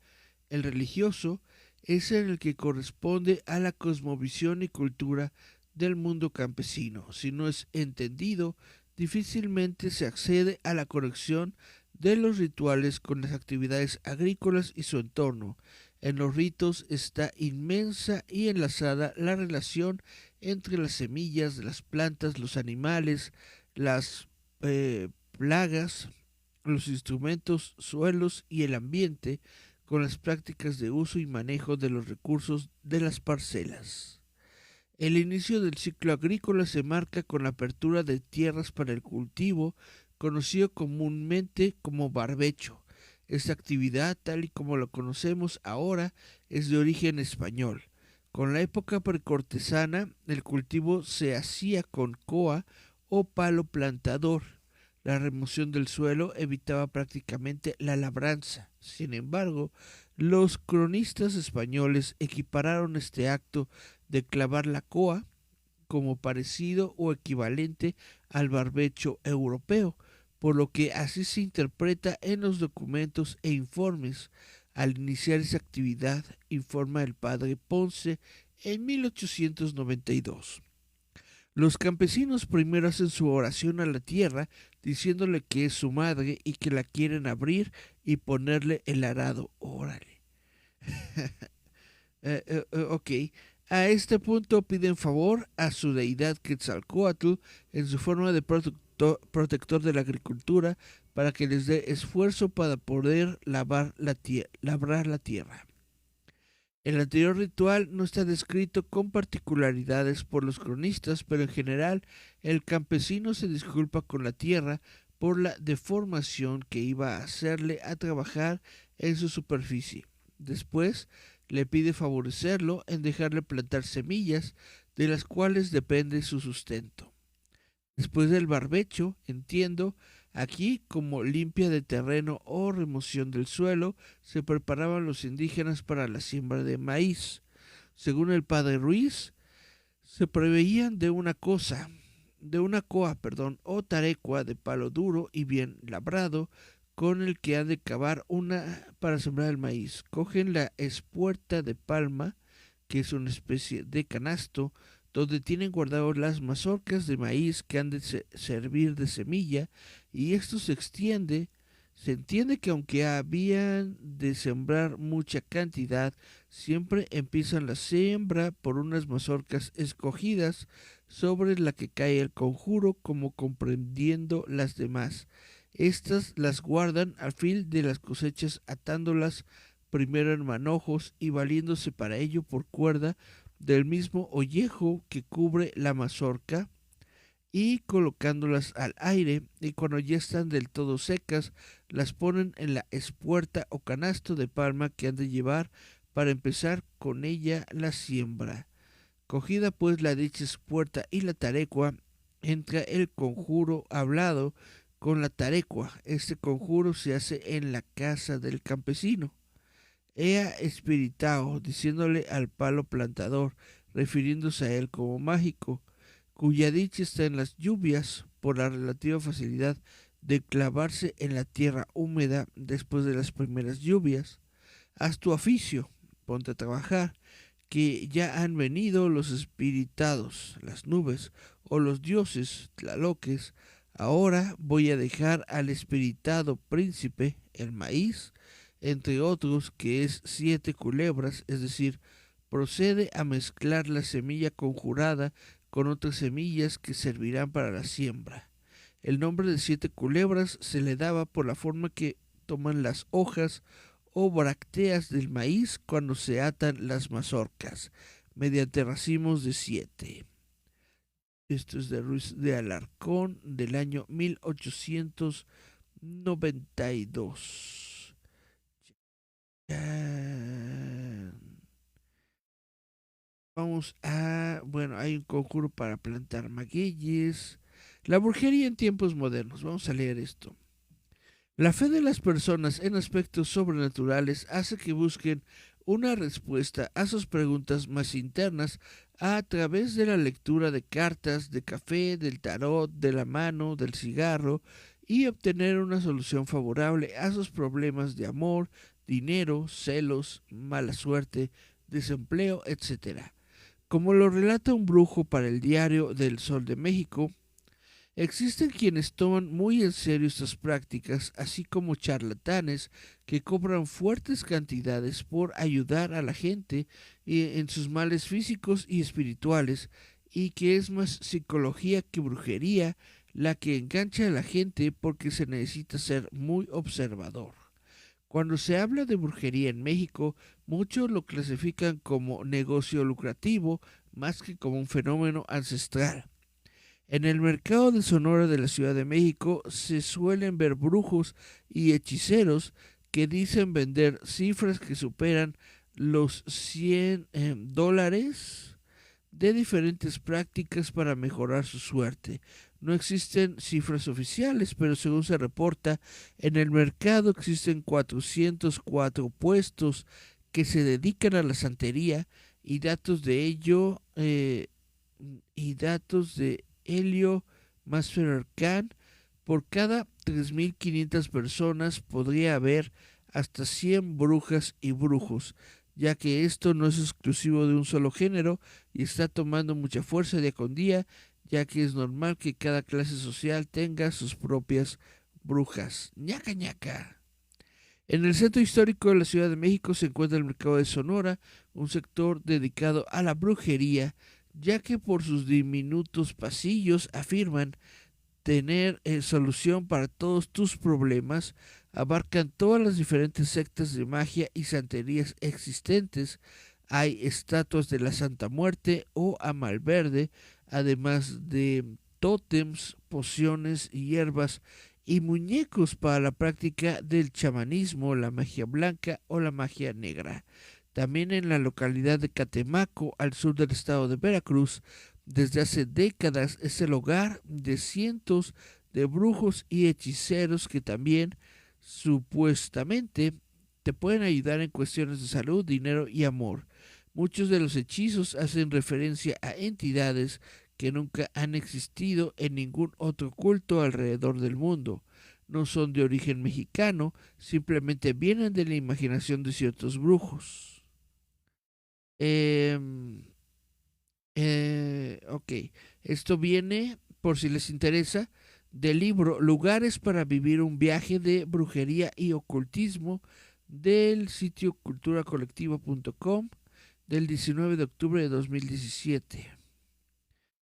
el religioso es en el que corresponde a la cosmovisión y cultura del mundo campesino. Si no es entendido, difícilmente se accede a la conexión de los rituales con las actividades agrícolas y su entorno. En los ritos está inmensa y enlazada la relación entre las semillas de las plantas, los animales, las plagas, los instrumentos, suelos y el ambiente, con las prácticas de uso y manejo de los recursos de las parcelas. El inicio del ciclo agrícola se marca con la apertura de tierras para el cultivo, conocido comúnmente como barbecho. Esta actividad, tal y como lo conocemos ahora, es de origen español. Con la época precortesana, el cultivo se hacía con coa o palo plantador. La remoción del suelo evitaba prácticamente la labranza. Sin embargo, los cronistas españoles equipararon este acto de clavar la coa como parecido o equivalente al barbecho europeo, por lo que así se interpreta en los documentos e informes. Al iniciar esa actividad, informa el padre Ponce en 1892. Los campesinos primero hacen su oración a la tierra, diciéndole que es su madre y que la quieren abrir y ponerle el arado. Órale. Ok. A este punto piden favor a su deidad Quetzalcóatl en su forma de protector de la agricultura para que les dé esfuerzo para poder labrar la tierra. El anterior ritual no está descrito con particularidades por los cronistas, pero en general el campesino se disculpa con la tierra por la deformación que iba a hacerle a trabajar en su superficie. Después le pide favorecerlo en dejarle plantar semillas de las cuales depende su sustento. Después del barbecho, entiendo, aquí como limpia de terreno o remoción del suelo, se preparaban los indígenas para la siembra de maíz. Según el padre Ruiz, se preveían de una coa, o tarecua de palo duro y bien labrado, con el que han de cavar una para sembrar el maíz. Cogen la espuerta de palma, que es una especie de canasto, donde tienen guardados las mazorcas de maíz que han de servir de semilla, y esto se entiende que aunque habían de sembrar mucha cantidad, siempre empiezan la siembra por unas mazorcas escogidas sobre la que cae el conjuro, como comprendiendo las demás. Estas las guardan al fin de las cosechas, atándolas primero en manojos y valiéndose para ello por cuerda del mismo ollejo que cubre la mazorca, y colocándolas al aire, y cuando ya están del todo secas, las ponen en la espuerta o canasto de palma que han de llevar para empezar con ella la siembra. Cogida pues la dicha espuerta y la tarecua, entra el conjuro hablado con la tarecua. Este conjuro se hace en la casa del campesino. Ea espiritao, diciéndole al palo plantador, refiriéndose a él como mágico, cuya dicha está en las lluvias por la relativa facilidad de clavarse en la tierra húmeda después de las primeras lluvias. Haz tu oficio, ponte a trabajar, que ya han venido los espiritados, las nubes, o los dioses, tlaloques. Ahora voy a dejar al espiritado príncipe, el maíz, entre otros, que es 7 culebras, es decir, procede a mezclar la semilla conjurada con otras semillas que servirán para la siembra. El nombre de 7 culebras se le daba por la forma que toman las hojas o brácteas del maíz cuando se atan las mazorcas, mediante racimos de 7. Esto es de Ruiz de Alarcón del año 1892. Vamos a... Bueno, hay un conjuro para plantar magueyes. La brujería en tiempos modernos. Vamos a leer esto. La fe de las personas en aspectos sobrenaturales hace que busquen una respuesta a sus preguntas más internas a través de la lectura de cartas, de café, del tarot, de la mano, del cigarro, y obtener una solución favorable a sus problemas de amor, dinero, celos, mala suerte, desempleo, etc. Como lo relata un brujo para el diario del Sol de México, existen quienes toman muy en serio estas prácticas, así como charlatanes que cobran fuertes cantidades por ayudar a la gente en sus males físicos y espirituales, y que es más psicología que brujería la que engancha a la gente, porque se necesita ser muy observador. Cuando se habla de brujería en México, muchos lo clasifican como negocio lucrativo más que como un fenómeno ancestral. En el mercado de Sonora de la Ciudad de México se suelen ver brujos y hechiceros que dicen vender cifras que superan los $100 de diferentes prácticas para mejorar su suerte. No existen cifras oficiales, pero según se reporta, en el mercado existen 404 puestos que se dedican a la santería, y datos de ello y datos de Helio Masferercan. Por cada 3.500 personas podría haber hasta 100 brujas y brujos, ya que esto no es exclusivo de un solo género y está tomando mucha fuerza día con día, ya que es normal que cada clase social tenga sus propias brujas. ñaca ñaca. En el centro histórico de la Ciudad de México se encuentra el mercado de Sonora, un sector dedicado a la brujería, ya que por sus diminutos pasillos afirman tener solución para todos tus problemas, abarcan todas las diferentes sectas de magia y santerías existentes. Hay estatuas de la Santa Muerte o Amalverde, además de tótems, pociones, hierbas y muñecos para la práctica del chamanismo, la magia blanca o la magia negra. También en la localidad de Catemaco, al sur del estado de Veracruz, desde hace décadas es el hogar de cientos de brujos y hechiceros que también supuestamente te pueden ayudar en cuestiones de salud, dinero y amor. Muchos de los hechizos hacen referencia a entidades que nunca han existido en ningún otro culto alrededor del mundo. No son de origen mexicano, simplemente vienen de la imaginación de ciertos brujos. Eh, ok, esto viene, por si les interesa, del libro Lugares para vivir un viaje de brujería y ocultismo del sitio culturacolectiva.com del 19 de octubre de 2017.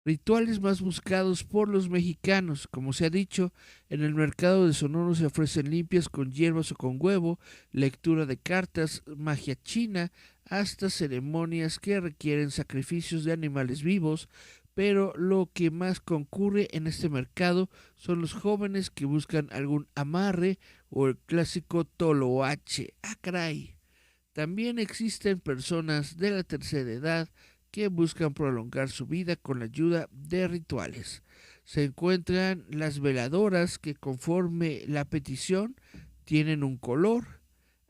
Rituales más buscados por los mexicanos. Como se ha dicho, en el mercado de Sonora se ofrecen limpias con hierbas o con huevo, lectura de cartas, magia china, hasta ceremonias que requieren sacrificios de animales vivos, pero lo que más concurre en este mercado son los jóvenes que buscan algún amarre o el clásico toloache. ¡Ah, caray! También existen personas de la tercera edad que buscan prolongar su vida con la ayuda de rituales. Se encuentran las veladoras que conforme la petición tienen un color.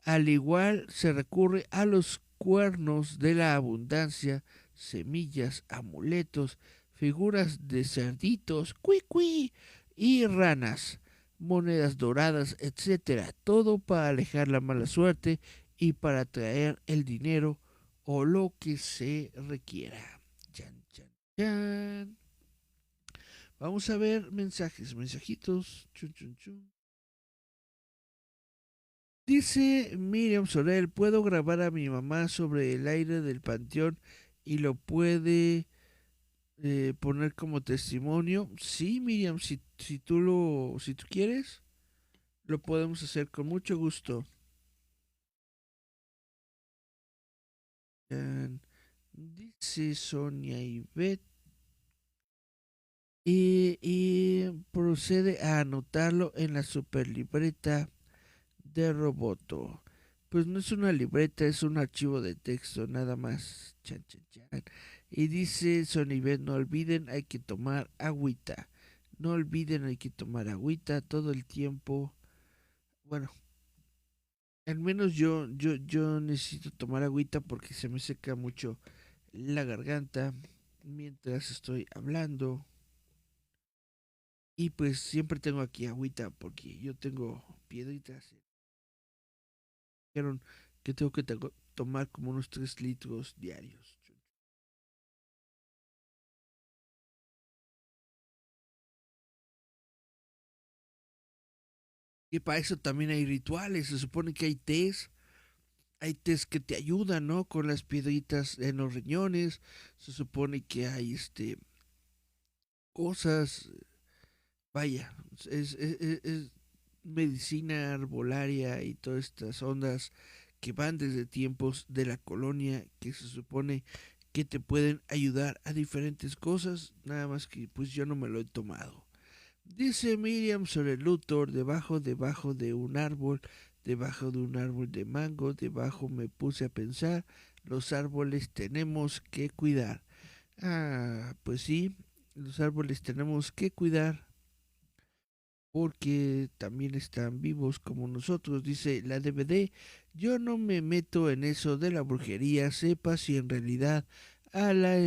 Al igual se recurre a los cuernos de la abundancia, semillas, amuletos, figuras de cerditos, cuí y ranas, monedas doradas, etcétera, todo para alejar la mala suerte y para traer el dinero o lo que se requiera. Chan, chan, chan. Vamos a ver mensajitos. Chun, chun, chun. Dice Miriam Sorel, ¿puedo grabar a mi mamá sobre el aire del panteón y lo puede poner como testimonio? Sí, Miriam, si tú quieres, lo podemos hacer con mucho gusto. Dice Sonia Ivette. Y procede a anotarlo en la superlibreta de Roboto. Pues no es una libreta, es un archivo de texto, nada más. Chan, chan, chan. Y dice Sonivet, no olviden, hay que tomar agüita. No olviden, hay que tomar agüita todo el tiempo. Bueno, al menos yo necesito tomar agüita porque se me seca mucho la garganta mientras estoy hablando. Y pues siempre tengo aquí agüita porque yo tengo piedritas. Dijeron que tengo que tomar como unos 3 litros diarios. Y para eso también hay rituales. Se supone que hay tés que te ayudan, ¿no? Con las piedritas en los riñones. Se supone que hay cosas. Vaya, es medicina arbolaria y todas estas ondas que van desde tiempos de la colonia que se supone que te pueden ayudar a diferentes cosas, nada más que pues yo no me lo he tomado. Dice Miriam sobre Luthor, debajo debajo de un árbol de mango, debajo me puse a pensar, los árboles tenemos que cuidar. Ah, pues sí, los árboles tenemos que cuidar porque también están vivos como nosotros, dice la DVD. Yo no me meto en eso de la brujería, sepa si en realidad a la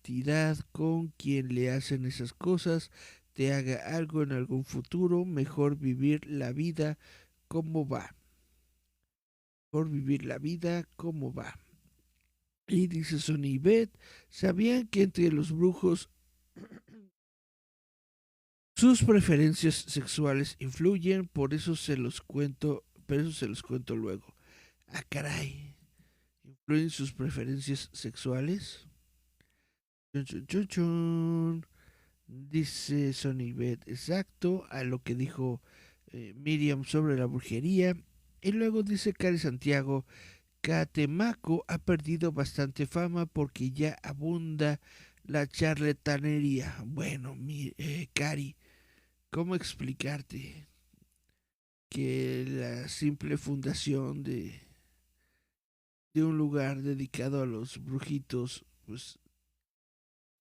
entidad con quien le hacen esas cosas te haga algo en algún futuro, mejor vivir la vida como va. Mejor vivir la vida como va. Y dice Sonny Beth, ¿sabían que entre los brujos sus preferencias sexuales influyen? Por eso se los cuento, pero eso se los cuento luego. Ah, caray. ¿Influyen sus preferencias sexuales? Chun, chun, chun, chun. Dice Sonny Beth, exacto, a lo que dijo Miriam sobre la brujería. Y luego dice Cari Santiago, Catemaco ha perdido bastante fama porque ya abunda la charlatanería. Bueno, Cari, ¿cómo explicarte que la simple fundación de un lugar dedicado a los brujitos, pues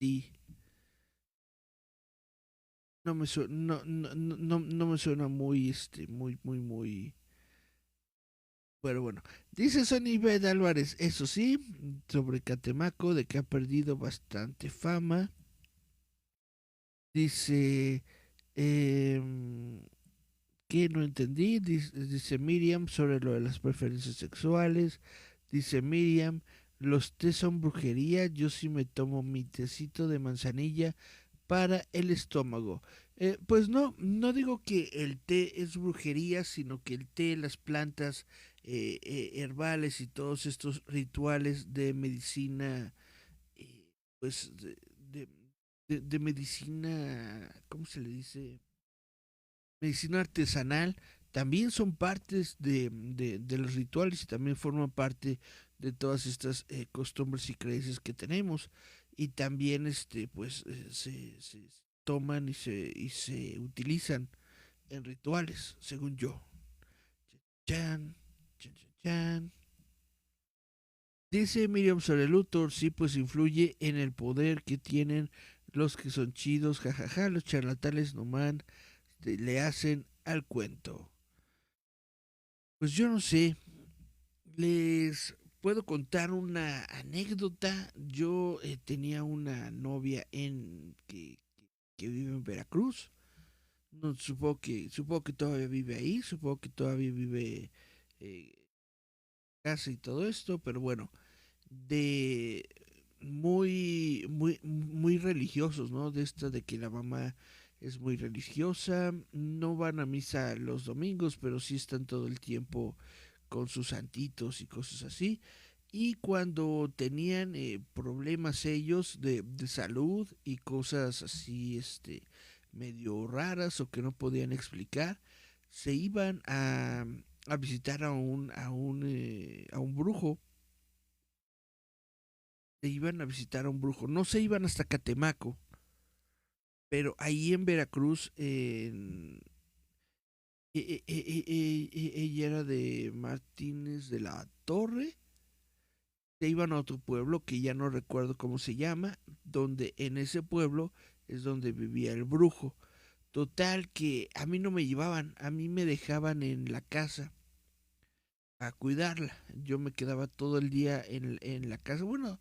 sí, no me suena muy, muy. Pero bueno, dice Sonny Bed Álvarez, eso sí, sobre Catemaco, de que ha perdido bastante fama. Dice, que no entendí, dice Miriam sobre lo de las preferencias sexuales. Dice Miriam, los té son brujería, yo sí me tomo mi tecito de manzanilla para el estómago. Pues no, no digo que el té es brujería, sino que el té, las plantas herbales y todos estos rituales de medicina, pues de medicina, ¿cómo se le dice? Medicina artesanal, también son partes de los rituales y también forman parte de todas estas costumbres y creencias que tenemos. Y también pues se toman y se utilizan en rituales, según yo. Chan, chan, chan, chan. Dice Miriam sobre Luthor, sí, pues influye en el poder que tienen los que son chidos, jajaja, los charlatanes nomás le hacen al cuento. Pues yo no sé, les puedo contar una anécdota. Yo tenía una novia que vive en Veracruz. No, supongo que todavía vive ahí, supongo que todavía vive en casa y todo esto, pero bueno, de muy religiosos, ¿no? De esta de que la mamá es muy religiosa, no van a misa los domingos, pero sí están todo el tiempo con sus santitos y cosas así. Y cuando tenían problemas ellos de salud y cosas así, medio raras o que no podían explicar, se iban a visitar a un brujo. Se iban a visitar a un brujo. No se iban hasta Catemaco, pero ahí en Veracruz, ella era de Martínez de la Torre. Se iban a otro pueblo que ya no recuerdo cómo se llama, donde en ese pueblo es donde vivía el brujo. Total que a mí no me llevaban, a mí me dejaban en la casa a cuidarla. Yo me quedaba todo el día en la casa, bueno,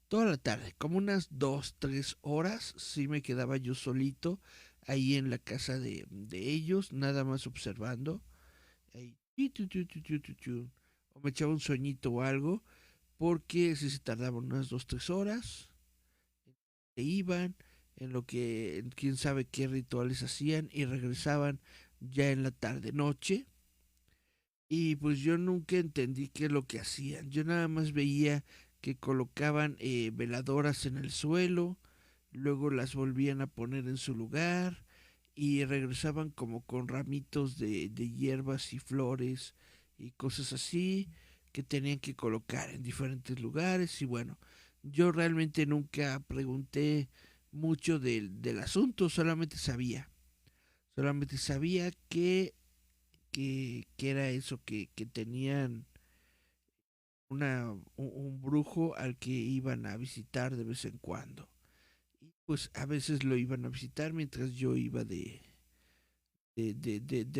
toda la tarde, como unas 2, 3 horas, sí me quedaba yo solito ahí en la casa de ellos, nada más observando. Ahí, o me echaba un sueñito o algo, porque si se tardaban unas 2, 3 horas, se iban, en lo que quién sabe qué rituales hacían y regresaban ya en la tarde noche. Y pues yo nunca entendí qué es lo que hacían. Yo nada más veía que colocaban veladoras en el suelo, luego las volvían a poner en su lugar y regresaban como con ramitos de hierbas y flores y cosas así que tenían que colocar en diferentes lugares. Y bueno, yo realmente nunca pregunté mucho del asunto, solamente sabía que era eso, que tenían un brujo al que iban a visitar de vez en cuando. Y pues a veces lo iban a visitar mientras yo iba de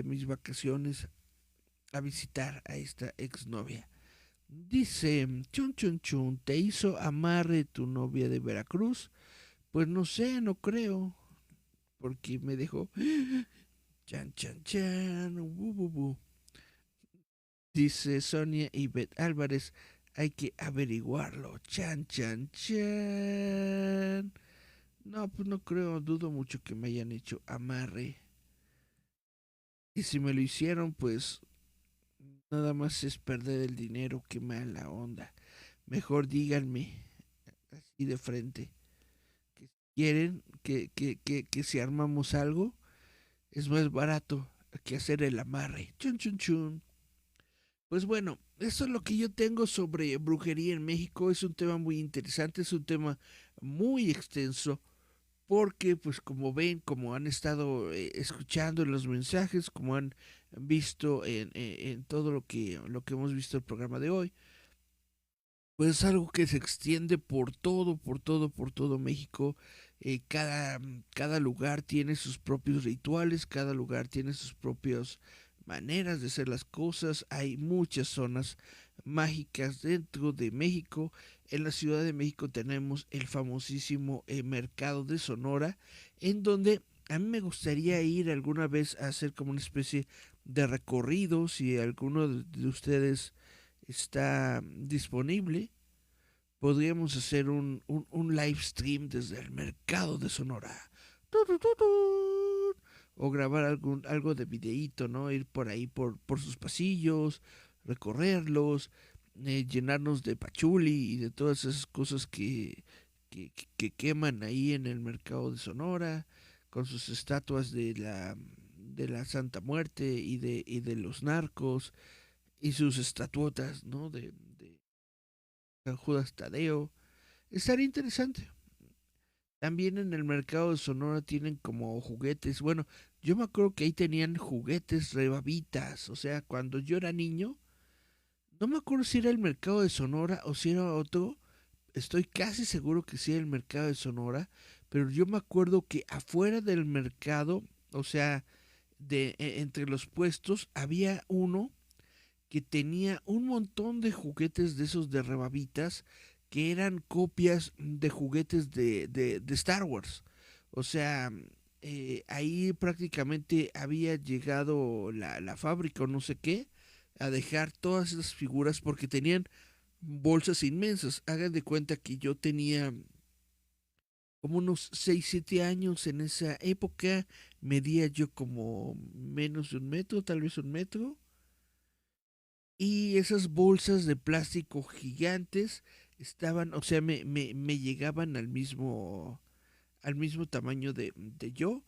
mis vacaciones a visitar a esta exnovia. Dice, chun chun chun, te hizo amarre tu novia de Veracruz. Pues no sé, no creo, porque me dejó chan chan chan, dice Sonia Ivette Álvarez, hay que averiguarlo, chan chan chan. No, pues no creo, dudo mucho que me hayan hecho amarre. Y si me lo hicieron, pues nada más es perder el dinero, qué mala onda. Mejor díganme así de frente que si quieren que si armamos algo, es más barato que hacer el amarre. Chun chun chun. Pues bueno, eso es lo que yo tengo sobre brujería en México. Es un tema muy interesante, es un tema muy extenso. Porque, pues como ven, como han estado escuchando en los mensajes, como han visto en todo lo que hemos visto el programa de hoy, pues es algo que se extiende por todo México. Cada lugar tiene sus propios rituales, cada lugar tiene sus propias maneras de hacer las cosas. Hay muchas zonas mágicas dentro de México. En la Ciudad de México tenemos el famosísimo Mercado de Sonora, en donde a mí me gustaría ir alguna vez a hacer como una especie de recorrido, si alguno de ustedes está disponible, podríamos hacer un live stream desde el mercado de Sonora. O grabar algo de videíto, ¿no? Ir por ahí por sus pasillos, recorrerlos, llenarnos de pachuli y de todas esas cosas que queman ahí en el mercado de Sonora, con sus estatuas de la Santa Muerte y de los narcos, y sus estatuotas, ¿no? De San Judas Tadeo. Estaría interesante. También en el mercado de Sonora tienen como juguetes. Bueno, yo me acuerdo que ahí tenían juguetes rebabitas. O sea, cuando yo era niño, no me acuerdo si era el mercado de Sonora o si era otro. Estoy casi seguro que sí era el mercado de Sonora. Pero yo me acuerdo que afuera del mercado, o sea, entre los puestos, había uno que tenía un montón de juguetes de esos de rebabitas que eran copias de juguetes de Star Wars. O sea, ahí prácticamente había llegado la fábrica o no sé qué a dejar todas esas figuras porque tenían bolsas inmensas. Hagan de cuenta que yo tenía como unos 6 7 años en esa época, medía yo como menos de un metro, tal vez un metro, y esas bolsas de plástico gigantes estaban, o sea, me llegaban al mismo tamaño de yo.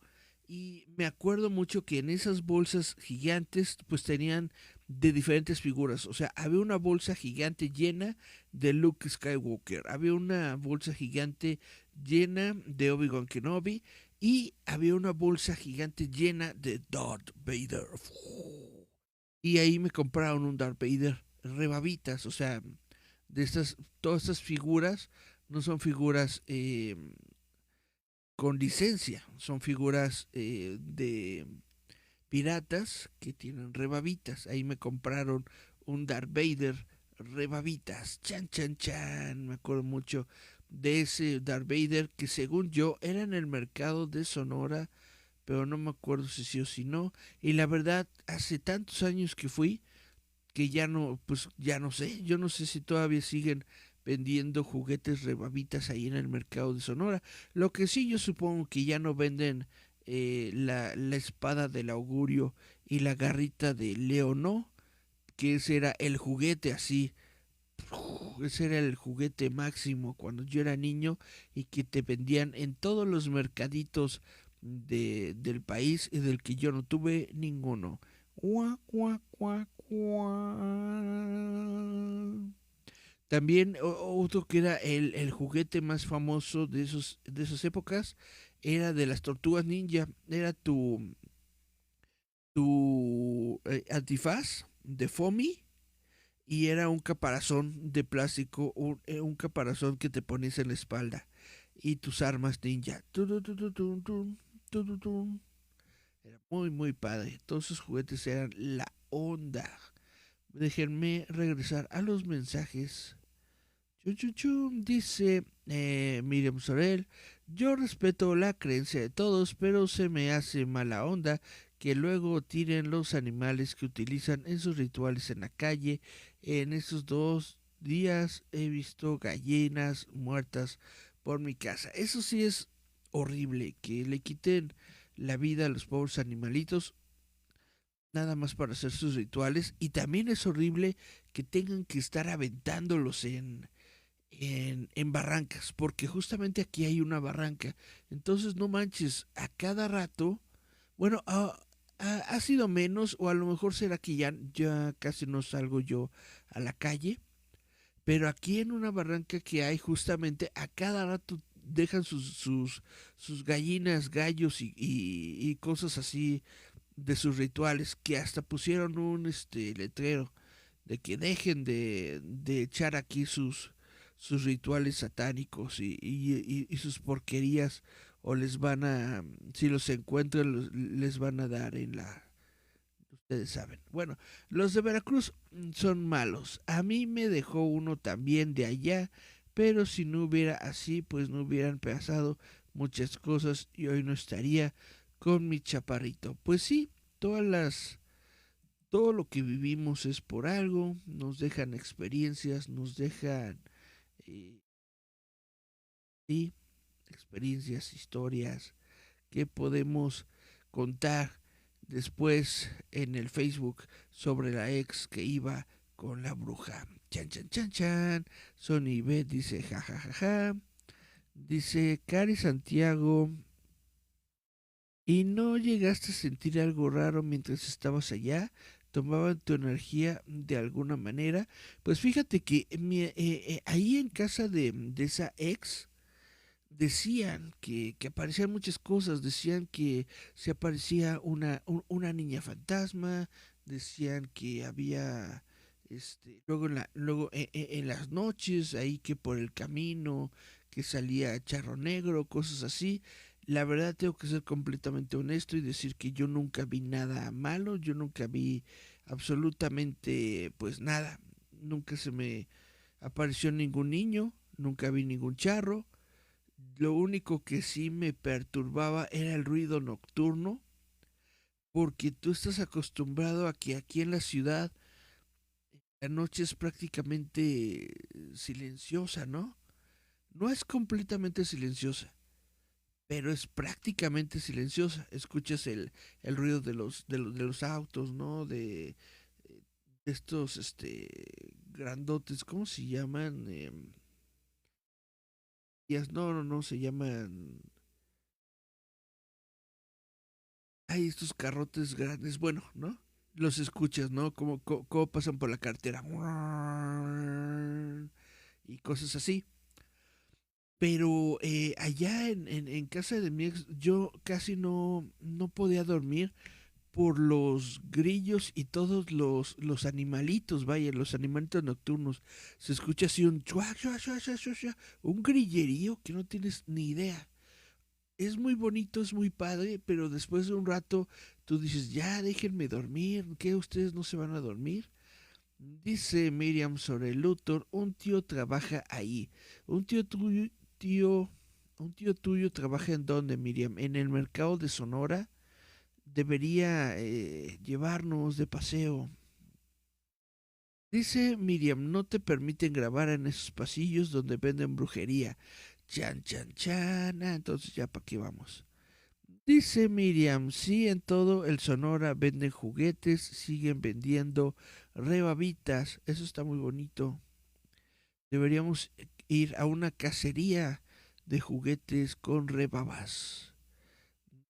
Y me acuerdo mucho que en esas bolsas gigantes pues tenían de diferentes figuras. O sea, había una bolsa gigante llena de Luke Skywalker. Había una bolsa gigante llena de Obi-Wan Kenobi. Y había una bolsa gigante llena de Darth Vader. Y ahí me compraron un Darth Vader rebabitas, o sea, de estas, todas estas figuras no son figuras con licencia, son figuras de piratas que tienen rebabitas. Ahí me compraron un Darth Vader rebabitas, chan chan chan, me acuerdo mucho de ese Darth Vader que según yo era en el mercado de Sonora, pero no me acuerdo si sí o si no. Y la verdad, hace tantos años que fui, que ya no, pues ya no sé, yo no sé si todavía siguen vendiendo juguetes rebabitas ahí en el mercado de Sonora. Lo que sí yo supongo que ya no venden la espada del augurio y la garrita de Leonó, que ese era el juguete así, ese era el juguete máximo cuando yo era niño y que te vendían en todos los mercaditos del país y del que yo no tuve ninguno. Cuá, cuá, cuá, cuá. También otro que era el juguete más famoso de esas épocas era de las tortugas ninja. Era tu antifaz de foamy y era un caparazón de plástico, un caparazón que te ponías en la espalda y tus armas ninja. Era muy, muy padre. Todos esos juguetes eran la onda. Déjenme regresar a los mensajes. Chum, chum, chum, dice Miriam Sorel, yo respeto la creencia de todos, pero se me hace mala onda que luego tiren los animales que utilizan en sus rituales en la calle. En esos 2 días he visto gallinas muertas por mi casa. Eso sí es horrible, que le quiten la vida a los pobres animalitos nada más para hacer sus rituales. Y también es horrible que tengan que estar aventándolos en barrancas, porque justamente aquí hay una barranca. Entonces, no manches, a cada rato, bueno, ha sido menos, o a lo mejor será que ya casi no salgo yo a la calle, pero aquí en una barranca que hay, justamente a cada rato dejan sus gallinas, gallos y cosas así de sus rituales, que hasta pusieron un letrero de que dejen de echar aquí sus rituales satánicos y sus porquerías, o les van a, si los encuentran, les van a dar en la... Ustedes saben. Bueno, los de Veracruz son malos. A mí me dejó uno también de allá, pero si no hubiera así, pues no hubieran pasado muchas cosas y hoy no estaría con mi chaparrito. Pues sí, todas las todo lo que vivimos es por algo, nos dejan experiencias, nos dejan eh, sí, experiencias, historias que podemos contar después en el Facebook sobre la ex que iba con la bruja. Chan, chan, chan, chan. Sony B dice ja, ja, ja, ja. Dice Cari Santiago, ¿y no llegaste a sentir algo raro mientras estabas allá? ¿Tomaban tu energía de alguna manera? Pues fíjate que ahí en casa de esa ex decían que aparecían muchas cosas. Decían que se aparecía una niña fantasma, decían que había... luego en las noches, ahí que por el camino, que salía charro negro, cosas así. La verdad tengo que ser completamente honesto y decir que yo nunca vi nada malo, yo nunca vi absolutamente pues nada, nunca se me apareció ningún niño, nunca vi ningún charro. Lo único que sí me perturbaba era el ruido nocturno, porque tú estás acostumbrado a que aquí en la ciudad la noche es prácticamente silenciosa, ¿no? No es completamente silenciosa, pero es prácticamente silenciosa. Escuchas el ruido de los autos, ¿no? De estos grandotes, ¿cómo se llaman? No, se llaman... Hay estos carrotes grandes, bueno, ¿no? Los escuchas, ¿no? Cómo pasan por la carretera. Y cosas así. Pero allá en casa de mi ex, yo casi no podía dormir por los grillos y todos los animalitos, vaya, los animalitos nocturnos. Se escucha así un chua, chua, chua, chua, chua, chua, un grillerío que no tienes ni idea. Es muy bonito, es muy padre, pero después de un rato tú dices, ya déjenme dormir, ¿qué ustedes no se van a dormir? Dice Miriam sobre Luthor, un tío trabaja ahí. Un tío, un tío tuyo trabaja en dónde, Miriam, en el mercado de Sonora. Debería llevarnos de paseo. Dice Miriam, no te permiten grabar en esos pasillos donde venden brujería. Chan, chan, chan. Entonces ya para qué vamos. Dice Miriam, sí, en todo el Sonora venden juguetes, siguen vendiendo rebabitas. Eso está muy bonito. Deberíamos ir a una cacería de juguetes con rebabas.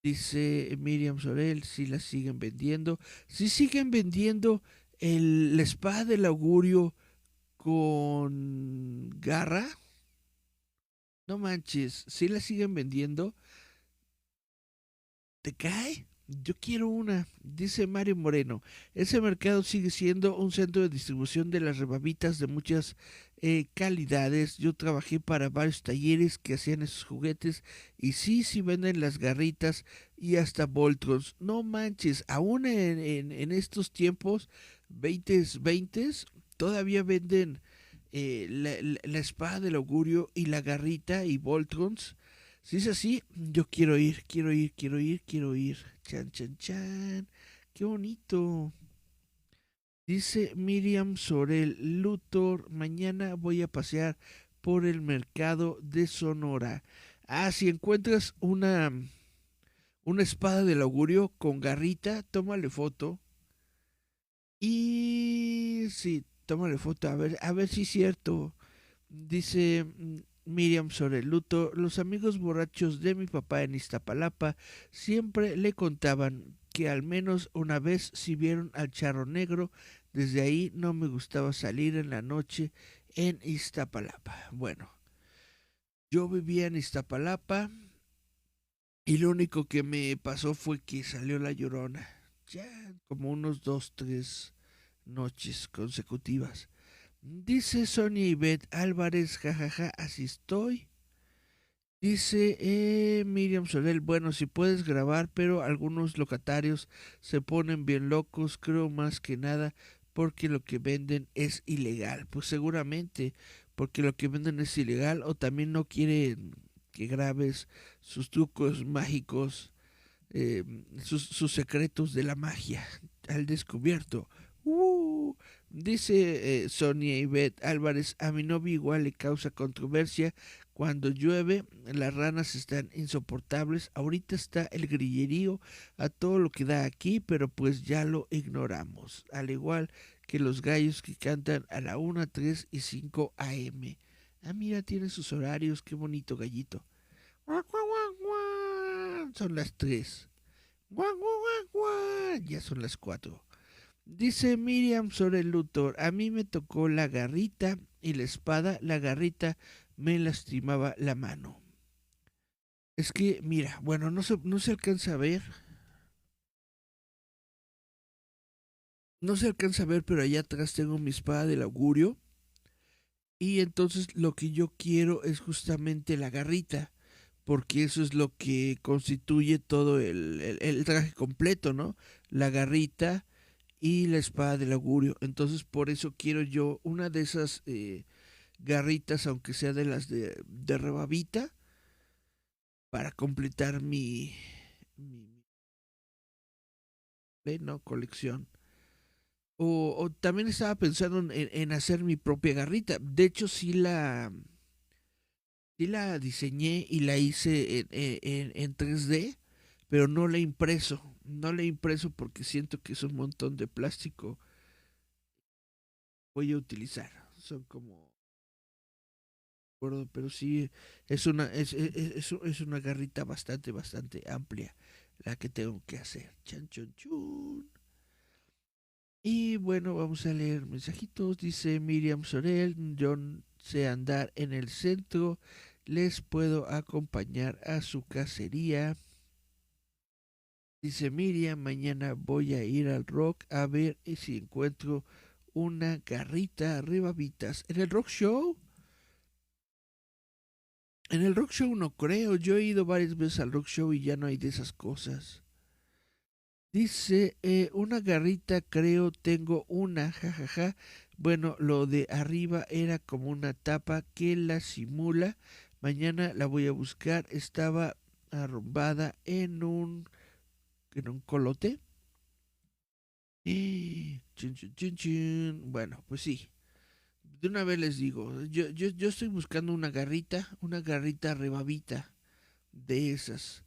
Dice Miriam Sorel, si la siguen vendiendo. Si siguen vendiendo la espada del augurio con garra. No manches, si la siguen vendiendo. ¿Te cae? Yo quiero una, dice Mario Moreno. Ese mercado sigue siendo un centro de distribución de las rebabitas de muchas calidades. Yo trabajé para varios talleres que hacían esos juguetes y sí venden las garritas y hasta Voltrons. No manches, aún en estos tiempos, 20, todavía venden la espada del augurio y la garrita y Voltrons. Si es así, yo quiero ir, quiero ir, quiero ir, quiero ir. Chan, chan, chan. Qué bonito. Dice Miriam Sorel Luthor, mañana voy a pasear por el mercado de Sonora. Ah, si encuentras una espada del augurio con garrita, tómale foto. Y sí, tómale foto, a ver si es cierto. Dice Miriam Sorel Luthor, los amigos borrachos de mi papá en Iztapalapa siempre le contaban que al menos una vez si vieron al charro negro. Desde ahí no me gustaba salir en la noche en Iztapalapa. Bueno, yo vivía en Iztapalapa y lo único que me pasó fue que salió la Llorona. Ya como unos 2, 3 noches consecutivas. Dice Sonia Ivette Álvarez, jajaja, así estoy. Dice Miriam Solel, bueno, si puedes grabar, pero algunos locatarios se ponen bien locos, creo más que nada porque lo que venden es ilegal. Pues seguramente porque lo que venden es ilegal o también no quieren que grabes sus trucos mágicos, sus secretos de la magia al descubierto. Uh, dice Sonia Ivette Álvarez, a mi novio igual le causa controversia cuando llueve, las ranas están insoportables. Ahorita está el grillerío a todo lo que da aquí, pero pues ya lo ignoramos. Al igual que los gallos que cantan a la 1, 3 y 5 AM. Ah, mira, tiene sus horarios, qué bonito gallito. Son las 3. Ya son las 4. Dice Miriam sobre el Luthor, a mí me tocó la garrita y la espada, la garrita me lastimaba la mano. Es que, mira, bueno, no se alcanza a ver, no se alcanza a ver, pero allá atrás tengo mi espada del augurio. Y entonces lo que yo quiero es justamente la garrita, porque eso es lo que constituye todo el traje completo, ¿no? La garrita y la espada del augurio. Entonces por eso quiero yo una de esas garritas, aunque sea de las de rebabita, para completar mi ¿no? colección. O también estaba pensando en hacer mi propia garrita. De hecho, sí la diseñé y la hice en 3D, pero no la he impreso. No la he impreso porque siento que es un montón de plástico. Voy a utilizar. Son como pero sí es una garrita bastante amplia la que tengo que hacer. Chan, chun, chun. Y bueno, vamos a leer mensajitos. Dice Miriam Sorel, yo sé andar en el centro, les puedo acompañar a su cacería. Dice Miriam, mañana voy a ir al rock a ver si encuentro una garrita rebabitas. ¿En el rock show? En el rock show no creo, yo he ido varias veces al rock show y ya no hay de esas cosas. Dice, una garrita creo tengo una, jajaja. Bueno, lo de arriba era como una tapa que la simula. Mañana la voy a buscar. Estaba arrumbada en un colote. Chin, chin, chin, chin. Bueno, pues sí. De una vez les digo, yo estoy buscando una garrita rebabita de esas.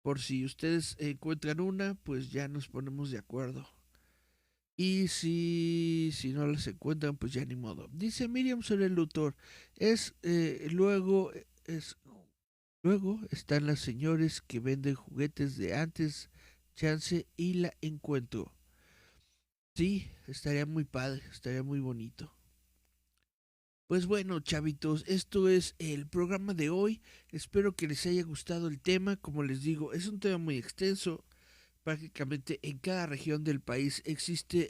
Por si ustedes encuentran una, pues ya nos ponemos de acuerdo. Y si no las encuentran, pues ya ni modo. Dice Miriam sobre el Luthor. Luego están las señores que venden juguetes de antes, chance y la encuentro. Sí, estaría muy padre, estaría muy bonito. Pues bueno, chavitos, esto es el programa de hoy. Espero que les haya gustado el tema. Como les digo, es un tema muy extenso. Prácticamente en cada región del país existe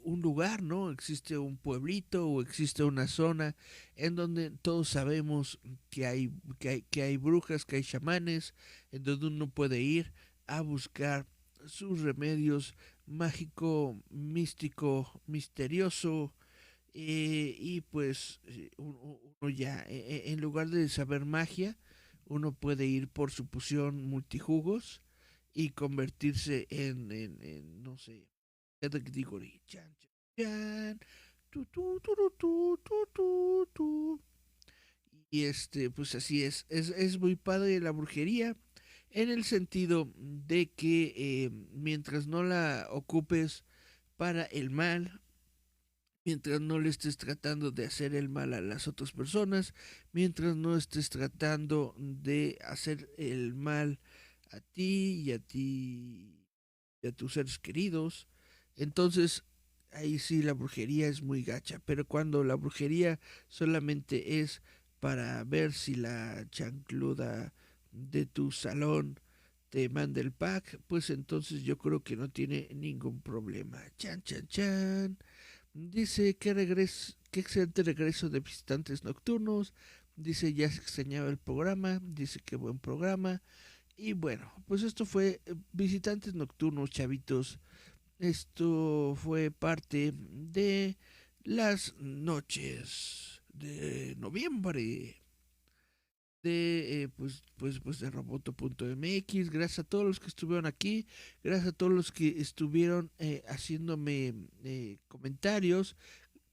un lugar, ¿no? Existe un pueblito o existe una zona en donde todos sabemos que hay brujas, que hay chamanes, en donde uno puede ir a buscar sus remedios mágico, místico, misterioso y pues uno ya, en lugar de saber magia, uno puede ir por su poción multijugos y convertirse en no sé, categoría. Chan, chan, chan. Tu. Y pues así es muy padre la brujería en el sentido de que mientras no la ocupes para el mal, mientras no le estés tratando de hacer el mal a las otras personas, mientras no estés tratando de hacer el mal a ti y a ti y a tus seres queridos, entonces ahí sí la brujería es muy gacha. Pero cuando la brujería solamente es para ver si la chancluda de tu salón te manda el pack, pues entonces yo creo que no tiene ningún problema. Chan, chan, chan. Dice que excelente regreso de visitantes nocturnos. Dice ya se extrañaba el programa. Dice que buen programa. Y bueno, pues esto fue visitantes nocturnos, chavitos. Esto fue parte de las noches de noviembre pues de roboto.mx. Gracias a todos los que estuvieron aquí, gracias a todos los que estuvieron haciéndome comentarios,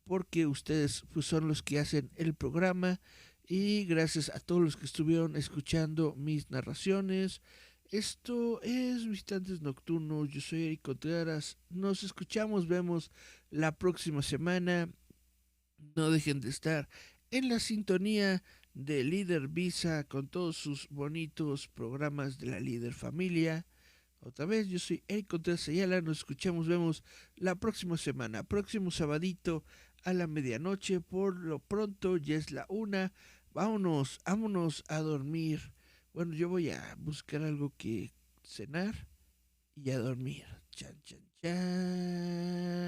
porque ustedes pues, son los que hacen el programa, y gracias a todos los que estuvieron escuchando mis narraciones. Esto es Visitantes Nocturnos, yo soy Eric Contreras, nos escuchamos, vemos la próxima semana. No dejen de estar en la sintonía de Líder Visa con todos sus bonitos programas de la Líder Familia. Otra vez, yo soy Eric Contreras Ayala, nos escuchamos, vemos la próxima semana, próximo sabadito a la medianoche. Por lo pronto ya es la 1. Vámonos a dormir. Bueno, yo voy a buscar algo que cenar y a dormir. Chan, chan, chan.